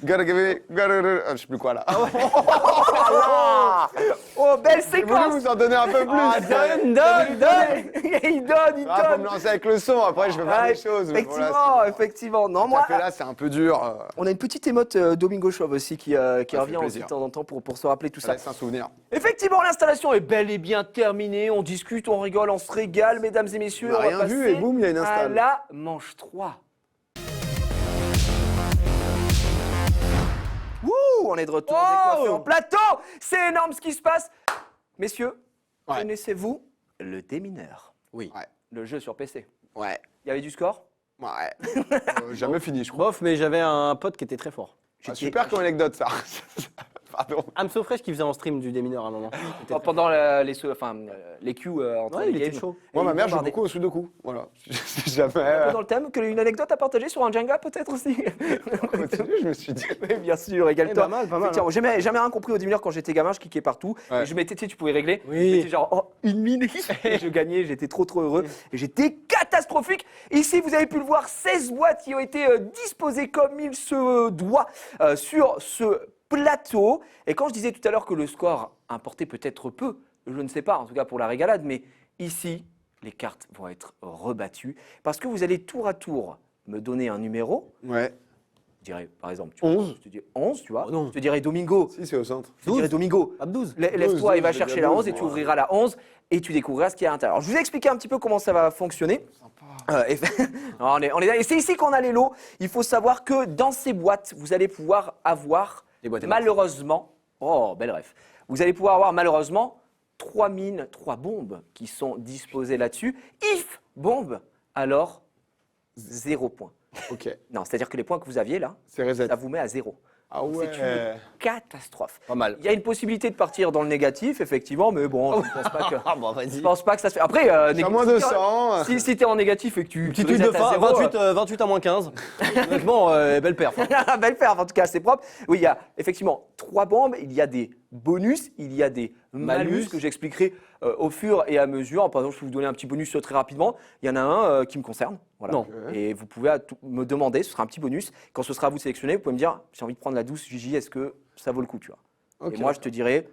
Gotta give it, je sais plus quoi là. Oh, belle J'ai voulu séquence. vous en donner un peu plus. Donne. Il donne. Ah, faut me lancer avec le son, après je vais faire Ouais, des choses. mais Effectivement, voilà, effectivement. Non, c'est- moi. taper là, c'est un peu dur. On a une petite émote Domingo Chauve aussi qui fait revient aussi plaisir. de temps en temps pour se rappeler tout Ça ça. laisse un souvenir. Effectivement, l'installation est bel et bien terminée. On discute, on rigole, on se régale, mesdames et messieurs. On a va rien vu passer et boum, il y a une à install. la manche 3. Wouh, on est de retour décoiffé en plateau. C'est énorme ce qui se passe. Messieurs, Ouais. connaissez-vous le démineur? Oui. Ouais. Le jeu sur PC. Ouais. Il y avait du score? Ouais. Jamais fini, je crois. Bof, mais j'avais un pote qui était très fort. Ah, super comme anecdote, ça. Pardon. Hamso Fresh qui faisait en stream du démineur à un moment. C'était très Pendant les queues entre Ouais, les il était games. chaud. Moi, Et ma il mère joue bombardait. beaucoup au Sudoku. Voilà. C'est jamais. Un peu dans le thème, une anecdote à partager sur un Jenga peut-être aussi. Continue, je me suis dit. Oui, bien sûr, régale-toi. pas mal, pas mal, Effectivement, jamais rien compris au démineur quand j'étais gamin, je cliquais partout. Ouais. Et je mettais, tu sais, tu pouvais régler. Oui. Je mettais genre, oh, une mine. Et je gagnais, j'étais trop heureux. Et j'étais catastrophique. Ici, vous avez pu le voir, 16 boîtes qui ont été disposées comme il se doit sur ce plateau. Et quand je disais tout à l'heure que le score importait peut-être peu, je ne sais pas, en tout cas pour la régalade, mais Ici, les cartes vont être rebattues parce que vous allez tour à tour me donner un numéro. Ouais. Je dirais, par exemple, 11. Je te dis 11, tu vois. Oh non. Je te dirais Domingo. Si, c'est au centre. Je te dirais Domingo. Ab 12. Lève-toi et va 12, chercher j'ai la bien 11 et 12, tu moi. ouvriras la 11 et tu découvriras ce qu'il y a à l'intérieur. Alors, je vous ai expliqué un petit peu comment ça va fonctionner. Et et c'est ici qu'on a les lots. Il faut savoir que dans ces boîtes, vous allez pouvoir avoir, Des boîtes à malheureusement, oh, belle ref, vous allez pouvoir avoir malheureusement 3 mines, 3 bombes qui sont disposées là-dessus. If bombe, alors 0 point. Ok. Non, c'est-à-dire que les points que vous aviez là, C'est reset. ça vous met à 0. Ah ouais. C'est une catastrophe. Pas mal. Il y a une possibilité de partir dans le négatif, effectivement, mais bon, je pense pas que, Ah bon, je vas-y. pense pas que ça se fait. Après, C'est à moins 200. si tu es en négatif et que tu Petite tu huile de resets à fin, zéro, 28 à moins 15. Honnêtement, belle perf. Hein. belle perf, en tout cas, c'est propre. Oui, il y a effectivement 3 bombes, il y a des bonus, il y a des malus, Malus. que j'expliquerai au fur et à mesure. Par exemple, je peux vous donner un petit bonus très rapidement. Il y en a un qui me concerne. Voilà. Non. Et vous pouvez me demander, ce sera un petit bonus. Quand ce sera à vous de sélectionner, vous pouvez me dire, j'ai envie de prendre la douce, Gigi, est-ce que ça vaut le coup, tu vois. Ok, Et moi, je te dirais,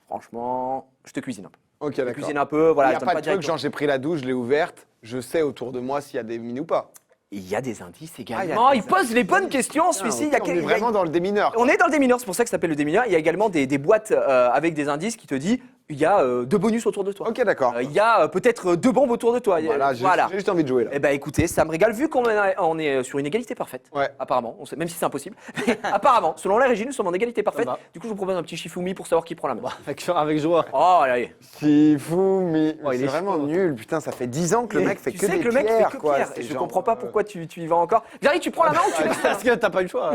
franchement, je te cuisine un peu. Ok, Je te d'accord. cuisine un peu, voilà. Il n'y je a donne pas de truc, directement. genre j'ai pris la douche, je l'ai ouverte, je sais autour de moi s'il y a des mines ou pas. Il y a des indices il y a également. des il pose les bonnes questions, Putain, celui-ci. Il y a on quel- est il y a- vraiment dans le démineur. On est dans le démineur, c'est pour ça que ça s'appelle le démineur. Il y a également des boîtes avec des indices qui te disent il y a 2 bonus autour de toi. Ok, d'accord. Il y a peut-être 2 bombes autour de toi. Voilà, j'ai Voilà. j'ai juste envie de jouer là. Eh ben écoutez, ça me régale vu on est sur une égalité parfaite. Ouais. Apparemment, même si c'est impossible. Mais apparemment, selon la régie, nous sommes en égalité parfaite. Ça va. Du coup, je vous propose un petit Shifumi pour savoir qui prend la main. Avec joie. Oh, allez. Shifumi. Oh, il C'est est vraiment chaud. nul, putain, ça fait 10 ans que le mec fait tu que sais des que le mec pierres, fait que quoi. pierre. C'est Et je genre, comprends pas pourquoi tu y vas encore. Gary, tu prends la main ou tu Parce que t'as pas eu le choix.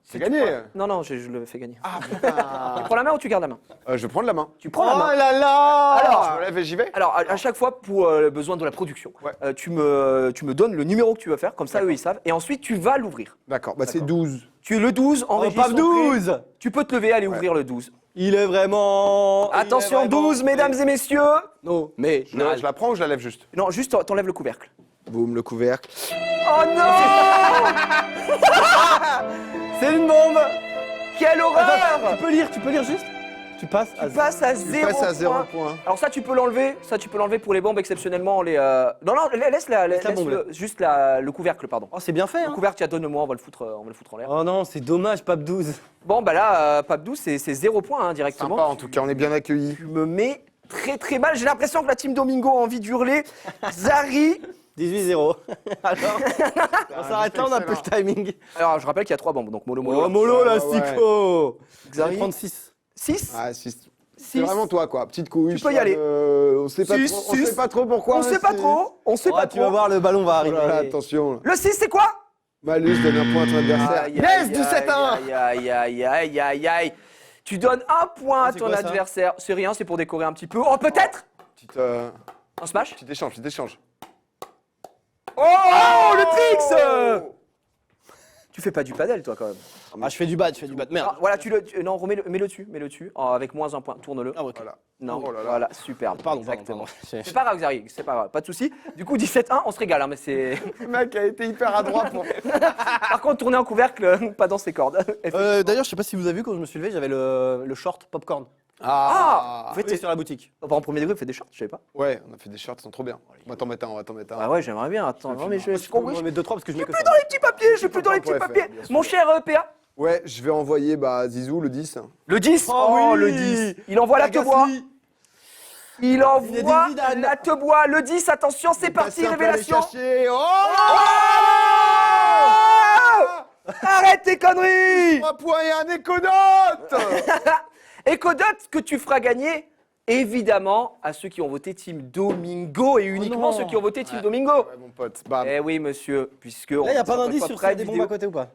C'est gagné. Non, non, je le fais gagner. Ah putain. Tu prends la main ou tu gardes la main? Je vais prendre la main. Tu prends la main. là là. Alors, Je me lève et j'y vais. Alors, à chaque fois, pour le besoin de la production, Ouais. tu me donnes le numéro que tu veux faire, comme ça, eux, ils savent. Et ensuite, tu vas l'ouvrir. D'accord, bah c'est 12. Tu es le 12 en Oh, régie pas sont 12. prêts. Tu peux te lever, aller ouvrir le 12. Il est vraiment. Attention, 12, mesdames et messieurs. Non, mais. Je la prends ou je la lève juste? Non, juste, t'enlèves le couvercle. Boum, le couvercle. Oh non! C'est une bombe. Quelle horreur! Attends, tu peux lire juste. Tu passes à. Tu passes à Je 0 passe à 0 points. points. Alors ça, tu peux l'enlever. Ça, tu peux l'enlever pour les bombes exceptionnellement. Non, non, laisse bombe, juste le couvercle, pardon. Oh, c'est bien fait. Le Hein. couvercle, tiens, donne-moi, on va le foutre en l'air. Oh non, c'est dommage, Pape 12. Bon, bah là, Pape 12, c'est 0 points hein, directement. Sympa en tout cas, on est bien accueillis. Tu me mets très très mal. J'ai l'impression que la team Domingo a envie d'hurler. Zari. 18-0. Alors, on s'arrête là, on a plus le timing. Alors, je rappelle qu'il y a 3 bombes. Donc, Molo Molo. Oh, mollo, Ouais, là, ouais. Stico. Xari. prendre 6. 6. Ah, c'est Six. vraiment toi quoi, petite couille. Tu peux y aller. On sait pas Six, trop, on six. sait pas trop pourquoi. On sait pas c'est- trop. On sait pas Tu vas trop. voir, le ballon va Oh arriver. là là, attention. Le 6, c'est quoi? Malus donne un point à ton adversaire. Aïe, Yes, aïe, 17-1. Aïe, aïe, aïe, aïe, aïe, aïe. Tu donnes un point à c'est ton quoi, ça adversaire. C'est rien, c'est pour décorer un petit peu. Oh, peut-être un smash. Petit échange, petit échange. Oh, le tricks. Tu fais pas du padel, toi, quand même. Ah, je fais du bat, merde. Ah, voilà, non, mets-le dessus, Oh, avec moins un point. Tourne-le. Ah, ok. Voilà. Non, Oh là là. voilà, superbe. Pardon. Exactement. C'est pas grave, Xari, c'est pas grave, pas de souci. Du coup, 17-1, on se régale, hein, mais c'est. Le mec a été hyper adroit pour. Par contre, tourner en couvercle, pas dans ses cordes. D'ailleurs, je sais pas si vous avez vu, quand je me suis levé, j'avais le short popcorn. Ah, en fait, C'est sur la boutique. en premier degré, fait des shorts, je savais pas. Ouais, on a fait des shorts, ils sont trop bien. On va t'en mettre un, on va t'en mettre un. Ah ouais, j'aimerais bien. Attends, non, mais je Je suis peux me mettre 2-3 parce que je mets que ça. plus dans les petits papiers, je suis plus dans les petits Ouais, papiers. bien sûr. Mon cher PA, Ouais, je vais envoyer Zizou le 10. le 10. Oh oui. Le 10. Il envoie la tebois. Il envoie Zidane. la tebois. Le 10, attention, c'est parti, Passer un peu révélation. les cachets. Oh Oh Arrête tes conneries. 3 points et un éconote. Ecodote que tu feras gagner, évidemment, à ceux qui ont voté Team Domingo et uniquement non. ceux qui ont voté Team Domingo. Ouais, mon pote. Bam. Eh oui, monsieur, puisque... Là, il n'y a pas d'indice encore sur une fois, s'il y a des bombes à côté ou pas.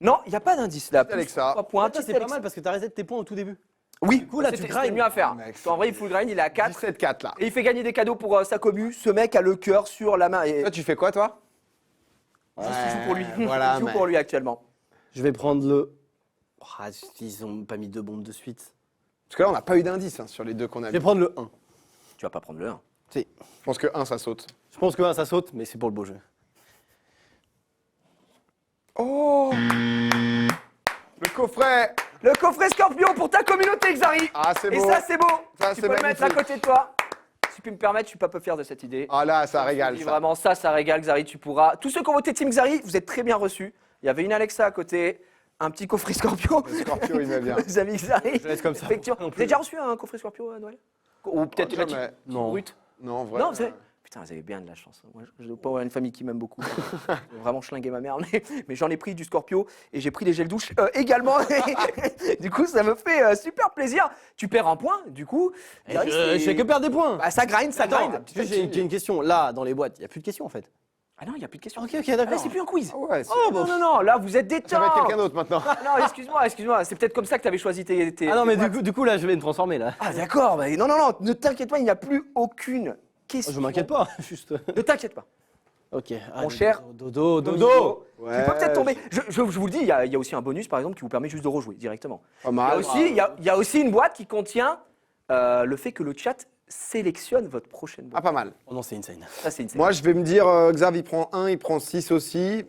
Non, il n'y a pas d'indice là. Avec ça. 3 points, Ça, c'est pas mal parce que t'as reset tes points au tout début. Oui, Du coup, là, tu c'était grindes. mieux à faire. Mec, En vrai, il full grind, il est à 4. 17-4 là. Et il fait gagner des cadeaux pour sa commu. Ce mec a le cœur sur la main. Et Toi, tu fais quoi, toi? je joue pour lui. Voilà, je joue mec. pour lui actuellement. Je vais prendre le. Ah, ils ont pas mis 2 bombes de suite. Parce que là, on n'a pas eu d'indice sur les deux qu'on a Je vais mis. prendre le 1. Tu vas pas prendre le 1. Si. Je pense que 1, ça saute. Je pense que 1 ça saute, mais c'est pour le beau jeu. Oh le coffret. Le coffret Scorpion pour ta communauté, Xari. Ah, c'est Et beau. ça, c'est beau. Ça, Tu c'est peux le mettre à magnifique. côté de toi. puis me permettre, je suis pas peu fier de cette idée. Ah là, ça régale. Et Ça. vraiment, ça régale, Xari, tu pourras. Tous ceux qui ont voté Team Xari, vous êtes très bien reçus. Il y avait une Alexa à côté, un petit coffret Scorpio. Scorpio, il va bien. Les amis Xari. Je laisse comme ça. Effectivement. Vous avez déjà reçu un coffret Scorpio à Noël? Ou peut-être Jamais. la Non. brute? Non, en vrai. Non, vous savez. Putain, vous avez bien de la chance. Moi, je ne dois pas avoir une famille qui m'aime beaucoup. J'ai vraiment schlingué ma mère, mais j'en ai pris du Scorpio et j'ai pris des gels douche également. Du coup, ça me fait super plaisir. Tu perds un point, du coup. Xari, Je fais que perdre des points. Bah, ça grind, ça Attends, grind. j'ai une question. Là, dans les boîtes, il n'y a plus de questions en fait. Ah non, il n'y a plus de questions. Ok, Ah, d'accord. c'est plus un quiz. Ah ouais, Oh, non, là, vous êtes ça détente. va être quelqu'un d'autre maintenant. Non, excuse-moi. C'est peut-être comme ça que tu avais choisi tes. Ah non, mais tes du coup, là, je vais me transformer là. Ah, d'accord. Bah, non, ne t'inquiète pas, il n'y a plus aucune question. Je m'inquiète pas, juste. Ne t'inquiète pas. Ok. Mon cher Dodo. Ouais, Tu peux peut-être tomber. Je vous le dis, il y a aussi un bonus, par exemple, qui vous permet juste de rejouer directement. Pas Il y a mal. aussi, il y a aussi une boîte qui contient le fait que le chat sélectionne votre prochaine boîte. Ah, pas mal. Oh non, c'est insane. Ça, c'est une Moi, je vais me dire, Xav, il prend 1, il prend 6 aussi.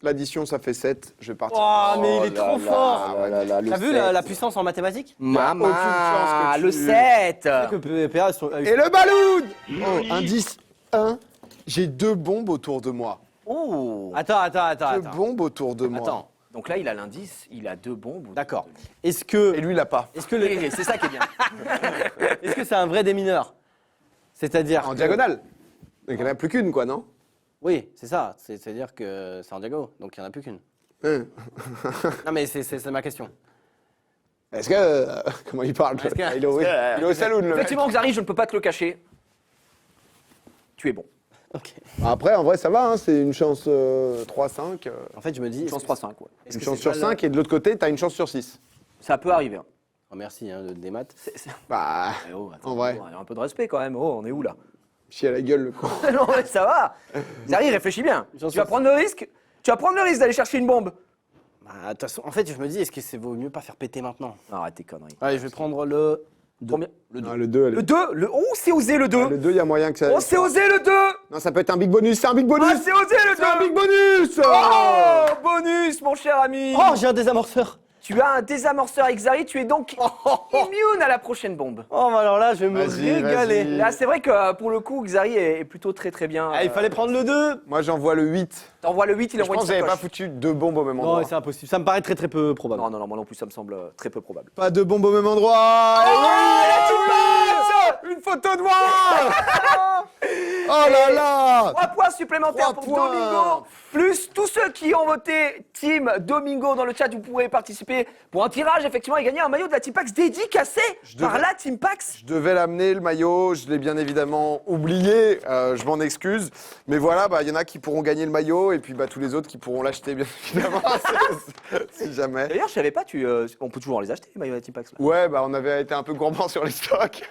L'addition, ça fait 7. Je vais partir. Oh, mais il est trop fort. Ah, ouais, le T'as vu 7. la puissance en mathématiques Maman, aucune chance que le tu- 7. que PA sont. Et le ballon. Oh, indice 1. J'ai 2 bombes autour de moi. Oh. Attends. 2 bombes autour de moi. Attends. Donc là, il a l'indice, il a 2 bombes. D'accord. Est-ce que. Et lui, il l'a pas. Est-ce que le- Et c'est ça qui est bien. est-ce que c'est un vrai démineur? C'est-à-dire. En que- diagonale. Donc, il n'y en a plus qu'une, quoi, non? Oui, c'est ça. C'est-à-dire que c'est en diago, donc il n'y en a plus qu'une. Hein. Non, mais c'est ma question. Est-ce que. Comment il parle? Est-ce que- Il est au saloon, le mec. Effectivement, Xari, je ne peux pas te le cacher. Tu es bon. Ok. Après, en vrai, ça va, hein, c'est une chance 3-5. En fait, je me dis. Chance 3-5, ouais. Une chance sur 5, et de l'autre côté, t'as une chance sur 6. Ça peut arriver. Hein. Oh, merci des maths. Bah, Eh oh, attends, en vrai, il y a un peu de respect quand même. Oh, on est où là? chier à la gueule, le con. Non, mais ça va. Xari, réfléchis bien. J'en Tu vas sais- prendre le risque. Tu vas prendre le risque d'aller chercher une bombe. Bah, de toute façon, en fait, je me dis, est-ce que c'est vaut mieux pas faire péter maintenant? Non, arrête tes conneries. Allez, je vais prendre le. Combien? Ah, le 2, allez. Le 2. Oh, c'est osé le 2. Le 2, il y a moyen que ça. Oh, c'est osé le 2. Non, ça peut être un big bonus, c'est un big bonus. Ah, c'est osé le 2. C'est un big bonus. Oh, bonus, mon cher ami. Oh, j'ai un désamorceur! Tu as un désamorceur Xari, tu es donc immune à la prochaine bombe. Oh, bah alors là, je vais me Vas-y, régaler. vas-y. Là, c'est vrai que pour le coup, Xari est plutôt très bien. Ah, il fallait prendre le 2. Moi, j'envoie le 8. T'envoies le 8, il Je envoie pense une que j'avais pas sacoche. foutu 2 bombes au même endroit. Non, c'est impossible. Ça me paraît très peu probable. Non, moi non plus, ça me semble très peu probable. Pas de bombes au même endroit. Une photo de moi. Oh là là. 3 points supplémentaires 3 pour points. Domingo, plus tous ceux qui ont voté Team Domingo dans le chat, vous pourrez participer pour un tirage effectivement et gagner un maillot de la Team Pax dédicacé par devais- la Team Pax. Je devais l'amener, le maillot, je l'ai bien évidemment oublié, je m'en excuse. Mais voilà, il y en a qui pourront gagner le maillot et puis tous les autres qui pourront l'acheter, bien évidemment, si jamais. D'ailleurs, je savais pas, on peut toujours les acheter les maillots de la Team Pax. Là. Ouais, on avait été un peu gourmand sur les stocks.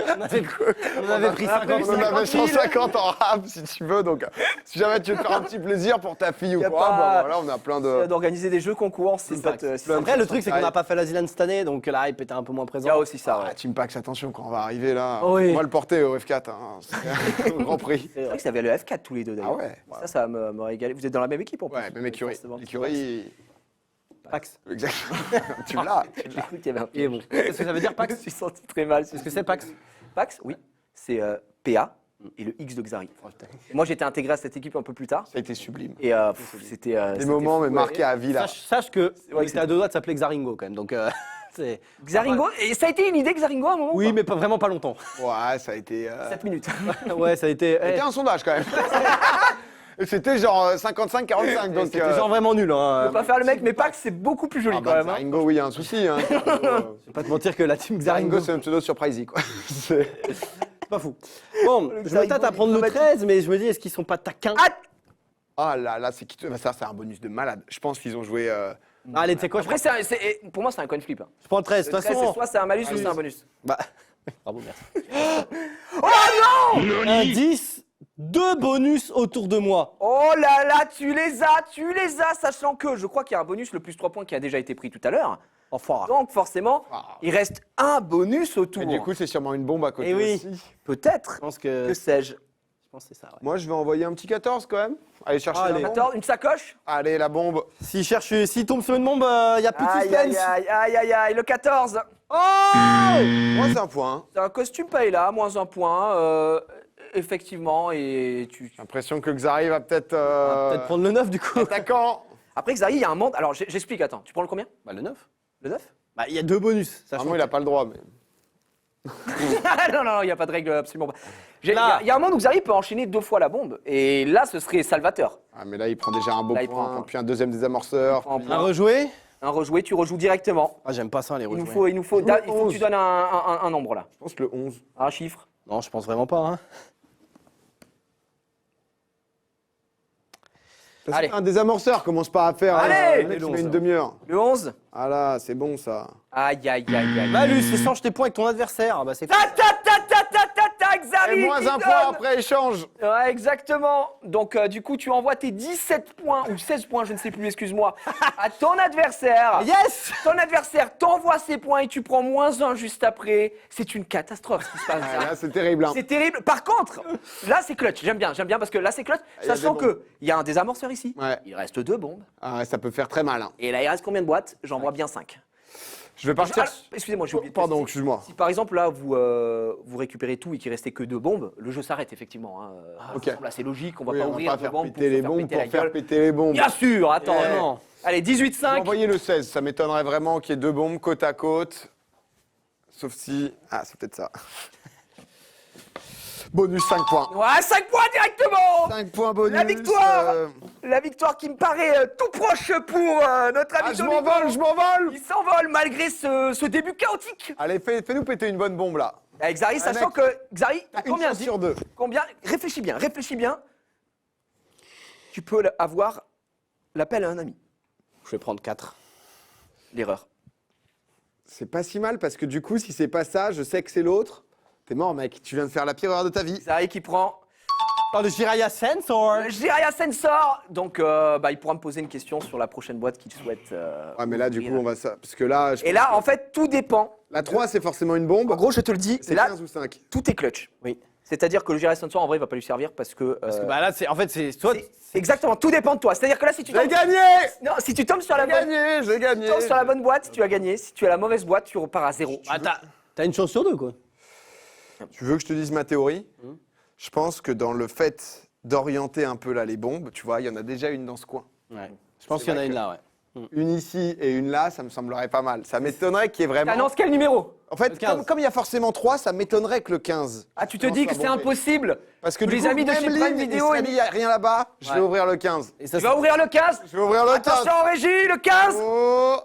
On avait pris 50. On en avait 150 en rab, si tu veux. Donc, si jamais tu veux te faire un petit plaisir pour ta fille ou Y a quoi, pas- voilà, on a plein de... D'organiser des jeux concours, c'est Team Pax. ça. Après, le truc, c'est qu'on n'a pas fait la Zealand cette année, donc la hype était un peu moins Il y présente. a aussi ça. Ah, Ouais. Team Pax, attention quand on va arriver là. Oui. On va le porter au F4, hein. C'est un grand prix. C'est vrai que ça avait le F4 tous les deux d'ailleurs. Ah ouais. Ça me régalait. Vous êtes dans la même équipe en plus. Ouais, même écurie. Forcément. L'écurie, Pax. exactement. Tu l'as. J'ai cru qu'il y avait un Et bon. Qu'est-ce que ça veut dire, Je me Pax? suis senti très mal. Qu'est-ce que c'est, Pax? Pax, oui. C'est PA et le X de Xari. Et moi, j'étais intégré à cette équipe un peu plus tard. Ça a été sublime. Et c'était. Des moments mais marqués à vie là. Sache que on vrai que était à 2 doigts de s'appeler Xaringo quand même, donc c'est. Xaringo. Et ça a été une idée Xaringo à un moment Oui, ou pas mais pas, vraiment pas longtemps. Ouais, ça a été... 7 minutes. Ouais, ça a été. C'était un sondage quand même. Et c'était genre 55-45, donc... C'était genre vraiment nul. Je Hein. peux pas faire le mec, mais Pax, c'est beaucoup plus joli Ah quand même. hein. Ringo, oui, il y a un souci. Hein. Je vais pas te mentir que la team Xaringo, Ringo, c'est un pseudo sur Pricey, quoi. C'est- c'est pas fou. Bon, je me Xaringo, tâte à prendre le 13, mais je me dis, est-ce qu'ils sont pas taquins? Ah là là, c'est qui te... Ça, c'est un bonus de malade. Je pense qu'ils ont joué... Allez, tu sais quoi, Après, pour moi, c'est un coin flip. hein. je prends le 13. De Le toute 13, c'est façon. soit c'est un malus, soit c'est un bonus. Bah, bravo, merci. Oh non Un 10, 2 bonus autour de moi. Oh là là, tu les as, sachant que je crois qu'il y a un bonus, le plus 3 points qui a déjà été pris tout à l'heure. Enfin. Donc forcément, il reste un bonus autour. Et du coup, c'est sûrement une bombe à côté Eh oui. aussi. peut-être, Je pense que. que sais-je. Je pense que c'est ça, ouais. Moi, je vais envoyer un petit 14 quand même. Allez chercher Allez. la bombe. Attends, une sacoche. Allez, la bombe. S'il tombe sur une bombe, il y a plus de Aïe, suspense. aïe, aïe, aïe, aïe, aïe, le 14. Moi, c'est un point. Hein. C'est un costume Paella, moins un point. Effectivement, et tu. J'ai l'impression que Xari va peut-être. Peut-être prendre le 9 du coup. Attaquant. Après, Xari, il y a un monde. Alors, j'explique, attends. Tu prends le combien? Bah, le 9. Le 9? Bah, il y a 2 bonus. Ça Vraiment, il a pas le droit. Mais... Non, il n'y a pas de règle absolument pas. Il Là. y a un monde où Xari peut enchaîner 2 fois la bombe. Et là, ce serait salvateur. Ah, mais là, il prend déjà un beau Là, il prend un point. point. Puis un deuxième désamorceur. En Un point. rejoué. Un rejoué, tu rejoues directement. Ah, j'aime pas ça, les Il rejoués. nous faut, il faut que 11. tu donnes un nombre là. Je pense que le 11. Un chiffre. Non, je pense vraiment pas. Hein. Allez. Un désamorceur commence pas à faire. Allez. Le mec, il Le met 11, une demi-heure. Le 11. Ah là, c'est bon ça. Aïe, aïe, aïe, aïe. Malus, échange tes points avec ton adversaire. Ah, bah, c'est Ta ta ta ta ta ta ta, Xari Et moins qui un donne. point après échange. Ouais, exactement. Donc, du coup, tu envoies tes 17 points, ou 16 points, je ne sais plus, excuse-moi, à ton adversaire. Yes. Ton adversaire t'envoie ses points et tu prends moins 1 juste après. C'est une catastrophe ce qui se passe. Ah, là, c'est terrible. Hein. C'est terrible. Par contre, là, c'est clutch. J'aime bien parce que là, c'est clutch. Il y a Sachant des bombes. qu'il y a un désamorceur ici. Ouais. Il reste 2 bombes. Ah, ouais, ça peut faire très mal. Hein. Et là, il reste combien de boîtes? J'en vois bien 5. Je vais partir. Excusez-moi, j'ai oublié de Pardon, préciser. excuse-moi. Si par exemple là vous récupérez tout et qu'il restait que 2 bombes, le jeu s'arrête effectivement. Hein. ok. Ça semble assez logique, on va Oui, pas on va ouvrir pas 2 faire bombes péter les bombes péter la pour faire gueule. péter les bombes. Bien sûr, attends. non. Allez, 18-5. Envoyez le 16, ça m'étonnerait vraiment qu'il y ait 2 bombes côte à côte. Sauf si. Ah, c'est peut-être ça. Bonus 5 points. Ouais, 5 points directement. 5 points bonus. La victoire. La victoire qui me paraît tout proche pour notre ami Ah, je Domingo. m'envole, je m'envole. Il s'envole malgré ce début chaotique. Allez, fais-nous péter une bonne bombe là. Avec Xari, sachant mec, que Xari, Une combien chance sur 2. Combien? Réfléchis bien. Tu peux avoir l'appel à un ami. Je vais prendre 4. L'erreur. C'est pas si mal parce que du coup, si c'est pas ça, je sais que c'est l'autre. T'es mort, mec. Tu viens de faire la pire erreur de ta vie. Xari qui prend Oh, le Jiraiya Sensor. Jiraiya Sensor. Donc, il pourra me poser une question sur la prochaine boîte qu'il souhaite. Ouais, mais là, du ouvrir. coup, on va ça. Parce que là, Et là, en fait, tout dépend. la 3, c'est forcément une bombe. En gros, je te le dis, c'est là, 15 ou 5. tout est clutch. Oui. C'est-à-dire que le Jiraiya Sensor, en vrai, il va pas lui servir parce que. Parce que bah là, c'est en fait, c'est toi. Exactement, tout dépend de toi. C'est-à-dire que là, si tu J'ai tombes. gagné. Non, si tu tombes sur la J'ai bonne. gagné, j'ai gagné. Tu tombes sur la bonne boîte, tu as gagné. Si tu as la mauvaise boîte, tu repars à 0. Ah, t'as une chance sur 2 quoi. Tu veux que je te dise ma théorie? Je pense que dans le fait d'orienter un peu là les bombes, tu vois, il y en a déjà une dans ce coin. Ouais. Je pense C'est qu'il y en a vrai une que- là, ouais. Une ici et une là, ça me semblerait pas mal. Ça m'étonnerait qu'il y ait vraiment. T'annonces quel numéro? En fait, Le 15. comme il y a forcément 3, ça m'étonnerait que le 15. Ah, tu te Non, dis c'est que pas c'est bon, impossible. Parce que Tous du les coup, amis de même chez Prime Lynn, Video, il n'y a rien là-bas, je vais Ouais. ouvrir le 15. Et ça, Tu vas ouvrir le 15. Je vais ouvrir le 15. Attention, régie, le 15. Oh.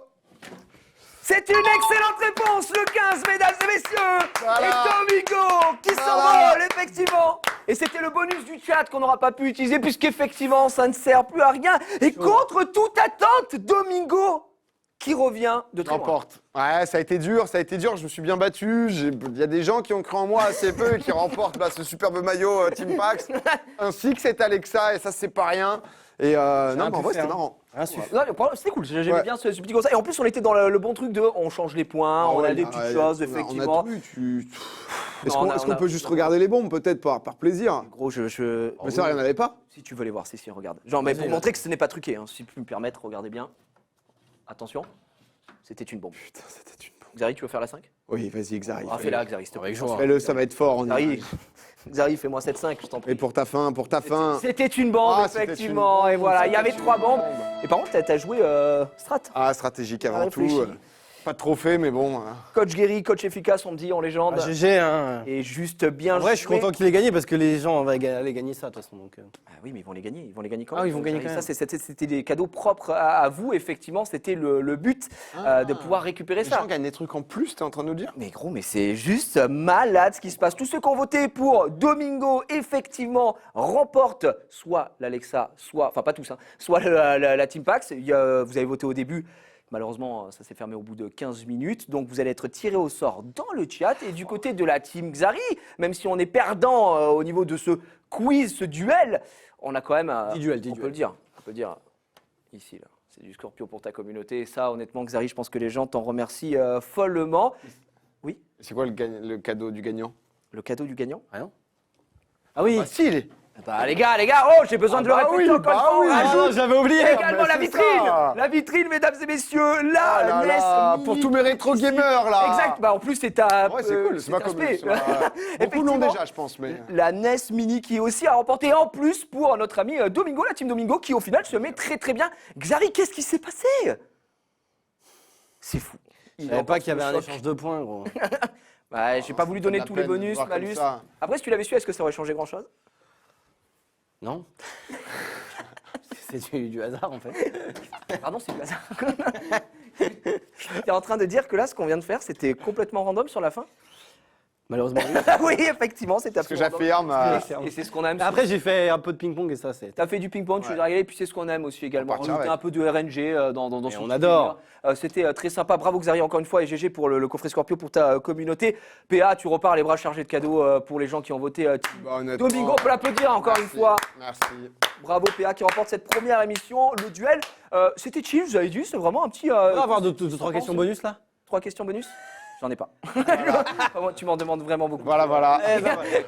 C'est une excellente réponse, le 15, mesdames et messieurs. Voilà. Et Domingo qui Voilà. s'envole, effectivement. Et c'était le bonus du chat qu'on n'aura pas pu utiliser puisqu'effectivement, ça ne sert plus à rien. Et contre toute attente, Domingo qui revient de très loin. Remporte. Ouais, ça a été dur, je me suis bien battu. Il y a des gens qui ont cru en moi assez peu et qui remportent ce superbe maillot Team Pax, ainsi que cet Alexa, et ça, c'est pas rien. Et non, mais en vrai, c'était marrant. Rien su. Non, c'était cool, j'aimais Ouais. bien ce petit comme ça. Et en plus, on était dans le bon truc de on change les points, on a des petites choses, effectivement. On a tout eu, Est-ce Non, qu'on peut juste regarder les bombes, peut-être, par plaisir? Gros, Mais ça, il n'y en avait pas. Si tu veux les voir, si, regarde. Genre, mais pour montrer que ce n'est pas truqué, hein, si tu peux me permettre, regardez bien. Attention, c'était une bombe. Putain, c'était une bombe. Xari, tu veux faire la 5? Oui, vas-y, Xari. Ah, fais-la, Xari, s'il te plaît. Avec joie. Fais-le, ça va être fort. On y Xari, arrive. Xari, fais-moi 7-5, je t'en Et prie. pour ta fin, C'était une bombe, Ah, c'était effectivement, une bombe, et voilà, il y c'était avait une 3 bombes. bombe. Et par contre, t'as joué Strat. Ah, stratégique avant tout. réfléchi. Pas de trophée, mais bon. Coach Guéry, coach efficace, on me dit en légende. Ah, GG, hein. Et juste bien En vrai, je suis joué. content qu'il ait gagné parce que les gens vont aller gagner ça de toute façon. Donc, Ah oui, mais ils vont les gagner quand Ah, même. ils vont gagner Ça, quand même. c'était des cadeaux propres à vous, effectivement, c'était le but de pouvoir récupérer Les ça. gens gagnent des trucs en plus, t'es en train de nous dire? Mais gros, mais c'est juste malade ce qui se passe. Tous ceux qui ont voté pour Domingo, effectivement, remportent soit l'Alexa, soit, enfin pas tous, hein, soit la Team Pax. Vous avez voté au début. Malheureusement, ça s'est fermé au bout de 15 minutes. Donc, vous allez être tiré au sort dans le chat. Et du côté de la Team Xari, même si on est perdant au niveau de ce quiz, ce duel, on a quand même. Petit duel, on peut le dire. On peut le dire. Ici, là. C'est du Scorpio pour ta communauté. Et ça, honnêtement, Xari, je pense que les gens t'en remercient follement. C'est quoi le cadeau du gagnant? Le cadeau du gagnant? Rien. Ah oui. Si, Attends, les gars, oh, j'ai besoin de le répéter oui, encore une fois. oui. on rajoute non, j'avais oublié. également mais la c'est vitrine. ça. La vitrine, mesdames et messieurs, Ah la là NES là, Mini. pour tous mes rétro gamers là. Exact, bah en plus c'est ta. Ouais, c'est cool, c'est ma commune. Beaucoup l'ont Effectivement. déjà, je pense, mais. La NES Mini qui est aussi à remporter en plus pour notre ami Domingo, la team Domingo, qui au final se met très très bien. Xari, qu'est-ce qui s'est passé? C'est fou. Je savais pas qu'il y avait un choc. échange de points, gros. Ouais, j'ai pas voulu donner la tous les peine de bonus, voir comme malus. ça. Après, si tu l'avais su, est-ce que ça aurait changé grand-chose? Non. C'est du hasard, en fait. Pardon, c'est du hasard. T'es en train de dire que là, ce qu'on vient de faire, c'était complètement random sur la fin? Malheureusement, oui. Oui, effectivement, c'est Ce que absolument j'affirme. random. Et c'est ce qu'on aime. Après, j'ai fait un peu de ping-pong et ça, c'est. T'as fait du ping-pong, tu Ouais. l'as régalé, et puis c'est ce qu'on aime aussi également. On partira Rajouter avec. un peu de RNG dans Et son on petit adore. délire. C'était très sympa. Bravo Xari encore une fois et GG pour le coffret Scorpio pour ta communauté. PA, tu repars les bras chargés de cadeaux pour les gens qui ont voté. Bah, honnêtement, Domingo, on peut l'applaudir encore merci, une fois. Merci. Bravo PA qui remporte cette première émission. Le duel, c'était chill, vous avez dit, c'est vraiment un petit. On va avoir deux, trois questions bonus là. 3 questions bonus? J'en ai pas. Vraiment, tu m'en demandes vraiment beaucoup. Voilà.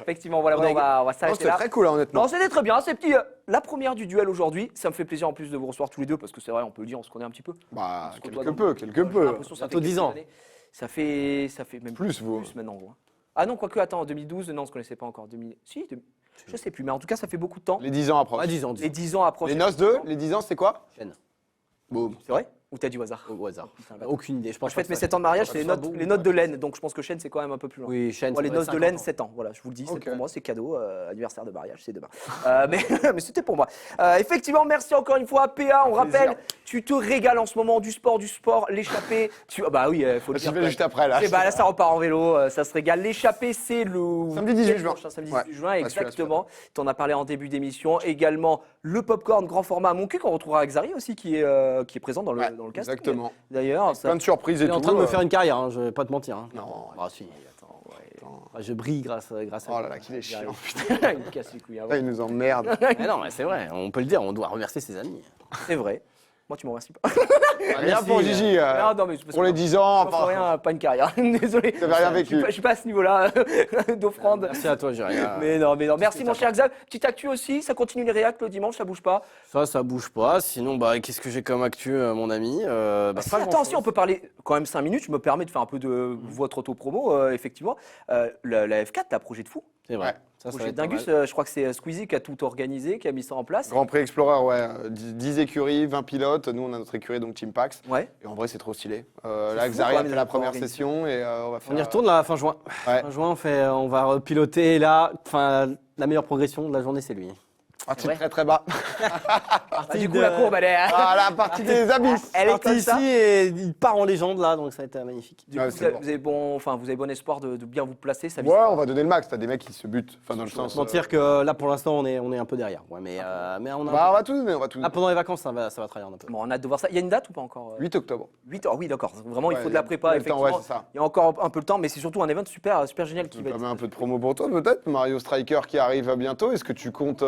Effectivement, voilà, on va Non, s'arrêter c'était là. très cool, hein, honnêtement. Non, c'était très bien, c'est petit. La première du duel aujourd'hui, ça me fait plaisir en plus de vous recevoir tous les deux parce que c'est vrai, on peut le dire, on se connaît un petit peu. Bah, se côtoie quelque dans- peu, quelque J'ai peu. l'impression que ça Bientôt fait 10 quelques ans. années. Ça fait même Plus, vous. plus maintenant, gros. Ah non, quoique, attends, en 2012, non, on se connaissait pas encore. Si, je sais plus, mais en tout cas, ça fait beaucoup de temps. Les 10 ans approchent. Ouais, 10 ans, 10 Les ans. 10 ans approchent. Les noces de les 10 ans, c'est quoi? Chaîne. Boum. C'est vrai? Ou t'as dit au hasard? Au hasard. Putain, bah, Aucune idée. Je pense Je fête pas mes que 7 ans de mariage, ça c'est les soit notes, beau. les notes de laine, donc je pense que chaîne, c'est quand même un peu plus loin. Oui, chaîne. Moi, les ça doit noces être de 50 laine, ans. 7 ans. Voilà, je vous le dis, c'est Ok. pour moi, c'est cadeau, anniversaire de mariage, c'est demain. Mais c'était pour moi. Effectivement, merci encore une fois, PA. On rappelle, tu te régales en ce moment du sport, l'échappée. Bah oui, faut le J'y dire. vais quoi. juste après, là. Et bah là, ça repart en vélo, ça se régale. L'échappée, c'est le Samedi 18 juin. prochain samedi Ouais. 18 juin, Ouais, celui-là, exactement. Tu en as parlé en début d'émission. Également, le popcorn grand format à mon cul qu'on retrouvera avec Xari aussi, qui est présent dans le, Ouais, dans le cast. exactement. D'ailleurs, ça. Plein de surprises et Il est tout. en train de me faire une carrière, hein, je vais pas te mentir. Hein. Non. Ah si, attends, ouais. Je brille grâce à Oh là là, qu'il est chiant. Il me casse les couilles. hein. Là, il nous emmerde. Mais non, mais c'est vrai, on peut le dire, on doit remercier ses amis. C'est vrai. Moi, tu m'en remercies pas. Rien pour Gigi. Non, non, mais c'est parce Pour que les 10 ans, moi, pour enfin, rien, pas une carrière. Désolé. T'avais rien vécu. Je suis pas à ce niveau-là d'offrande. Merci à toi, j'ai rien. Mais non. Merci mon cher Xav. Petite actu aussi, ça continue les réacts le dimanche, ça bouge pas. Ça bouge pas. Sinon, bah, qu'est-ce que j'ai comme actu, mon ami bah, Si, pas attends, grand-chose. si on peut parler quand même 5 minutes, je me permets de faire un peu de votre auto-promo, effectivement. La F4, t'as un projet de fou. C'est vrai. Ouais. Ça va Projet être pas Dingus, mal. je crois que c'est Squeezie qui a tout organisé, qui a mis ça en place. Grand Prix Explorer, ouais. 10 écuries, 20 pilotes. Nous, on a notre écurie, donc Team Pax. Ouais. Et en vrai, c'est trop stylé. C'est Là, fou, Xari quand a même, fait la de première organiser. session et on va faire. On y retourne là, fin juin. Ouais. Fin juin, on va piloter là. Enfin, la meilleure progression de la journée, c'est lui. Parti vrai. très très bas. Bah, du coup, la courbe, elle est. Ah, la partie des abysses. Elle est Parti comme ici ça. et il part en légende là, donc ça a été magnifique. Du Ouais, coup, c'est vous avez vous avez bon espoir de bien vous placer. Ça Ouais, on va donner le max. T'as des mecs qui se butent. Enfin, dans le Je vais sens. te mentir que là pour l'instant on est un peu derrière. Ouais, mais on a. Bah, on va tout donner, on va tout Là donner. pendant les vacances ça va trahir un peu. Bon, on a hâte de voir ça. Il y a une date ou pas encore 8 octobre. 8 ans, oui, d'accord. Vraiment, il Ouais, faut de la il y prépa, a le temps, effectivement. ouais, c'est ça. Il y a encore un peu le temps, mais c'est surtout un event super génial qui Tu va peux être. mettre un peu de promo pour toi, peut-être. Mario Striker qui arrive bientôt. Est-ce que tu comptes.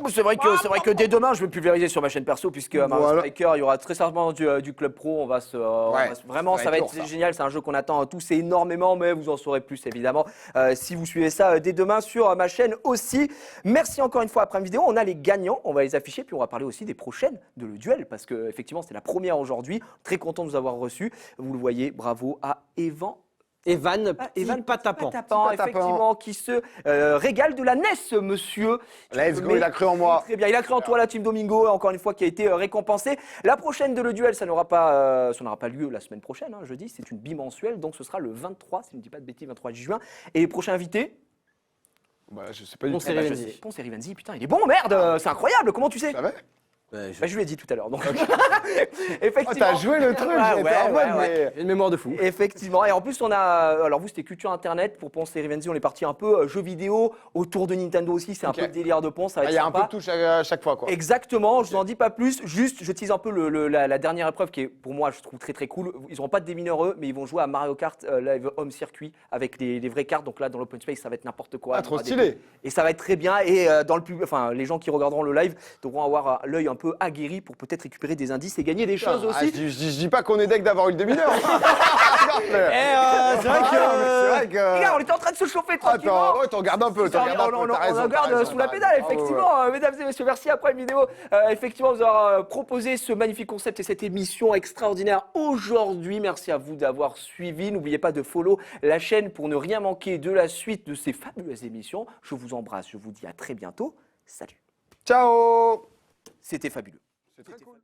C'est vrai que dès demain, je vais pulvériser sur ma chaîne perso, puisque à Mario Voilà. Striker, il y aura très certainement du club pro. Vraiment, ça ça va va être être lourd, ça. génial. C'est un jeu qu'on attend tous énormément, mais vous en saurez plus évidemment si vous suivez ça dès demain sur ma chaîne aussi. Merci encore une fois à Prime Vidéo. On a les gagnants, on va les afficher, puis on va parler aussi des prochaines de Le Duel, parce que effectivement, c'est la première aujourd'hui. Très content de vous avoir reçu. Vous le voyez, bravo à Evan Evan Patapant. Patapant, Petit Patapant. effectivement, qui se régale de la NES, monsieur. Let's go, Mais il a cru en moi. Très bien, il a cru en toi, la team Domingo, encore une fois, qui a été récompensée. La prochaine de Le Duel, ça n'aura pas lieu la semaine prochaine, hein, jeudi, c'est une bimensuelle, donc ce sera le 23, si je ne dis pas de bêtises, 23 juin. Et les prochains invités Bah, je sais pas du On tout. sait bah, je Rivenzi. sais. Ponce et Rivenzi, putain, il est bon, merde, c'est incroyable, comment tu sais Ça va? Bah, je lui ai dit tout à l'heure, donc. Oh, Effectivement. t'as joué le truc, Ouais, j'étais en ouais, mode, ouais. mais. Une mémoire de fou. Effectivement, et en plus on a, alors vous c'était culture internet, pour Ponce et Rivenzi on est parti un peu jeux vidéo, autour de Nintendo aussi, c'est Ok. un peu le délire de Ponce, ça va Ah, être il y a un sympa. peu de touche à chaque fois, quoi. Exactement, je vous en dis pas plus, juste je tease un peu la dernière épreuve qui est pour moi je trouve très très cool. Ils n'auront pas de démineur eux, mais ils vont jouer à Mario Kart Live Home Circuit avec les vraies cartes, donc là dans l'open space ça va être n'importe quoi. Ah, Il y trop aura des- stylé. Et ça va être très bien, et dans le public, enfin les gens qui regarderont le live devront avoir l'œil un peu peu aguerri pour peut-être récupérer des indices et gagner des choses Ah, aussi. je dis pas qu'on est deck d'avoir une demi-heure. C'est vrai que. C'est vrai Les gars, que. on était en train de se chauffer tranquillement. Attends, ouais, t'en regardes un peu, t'en regardes un peu, t'as raison. On regarde t'as raison, sous la t'as pédale, raison. effectivement. Mesdames et messieurs, merci à Prime Video. Effectivement, vous avoir proposé ce magnifique concept et cette émission extraordinaire aujourd'hui. Merci à vous d'avoir suivi. N'oubliez pas de follow la chaîne pour ne rien manquer de la suite de ces fabuleuses émissions. Je vous embrasse, je vous dis à très bientôt. Salut. Ciao. C'était fabuleux. C'est très cool.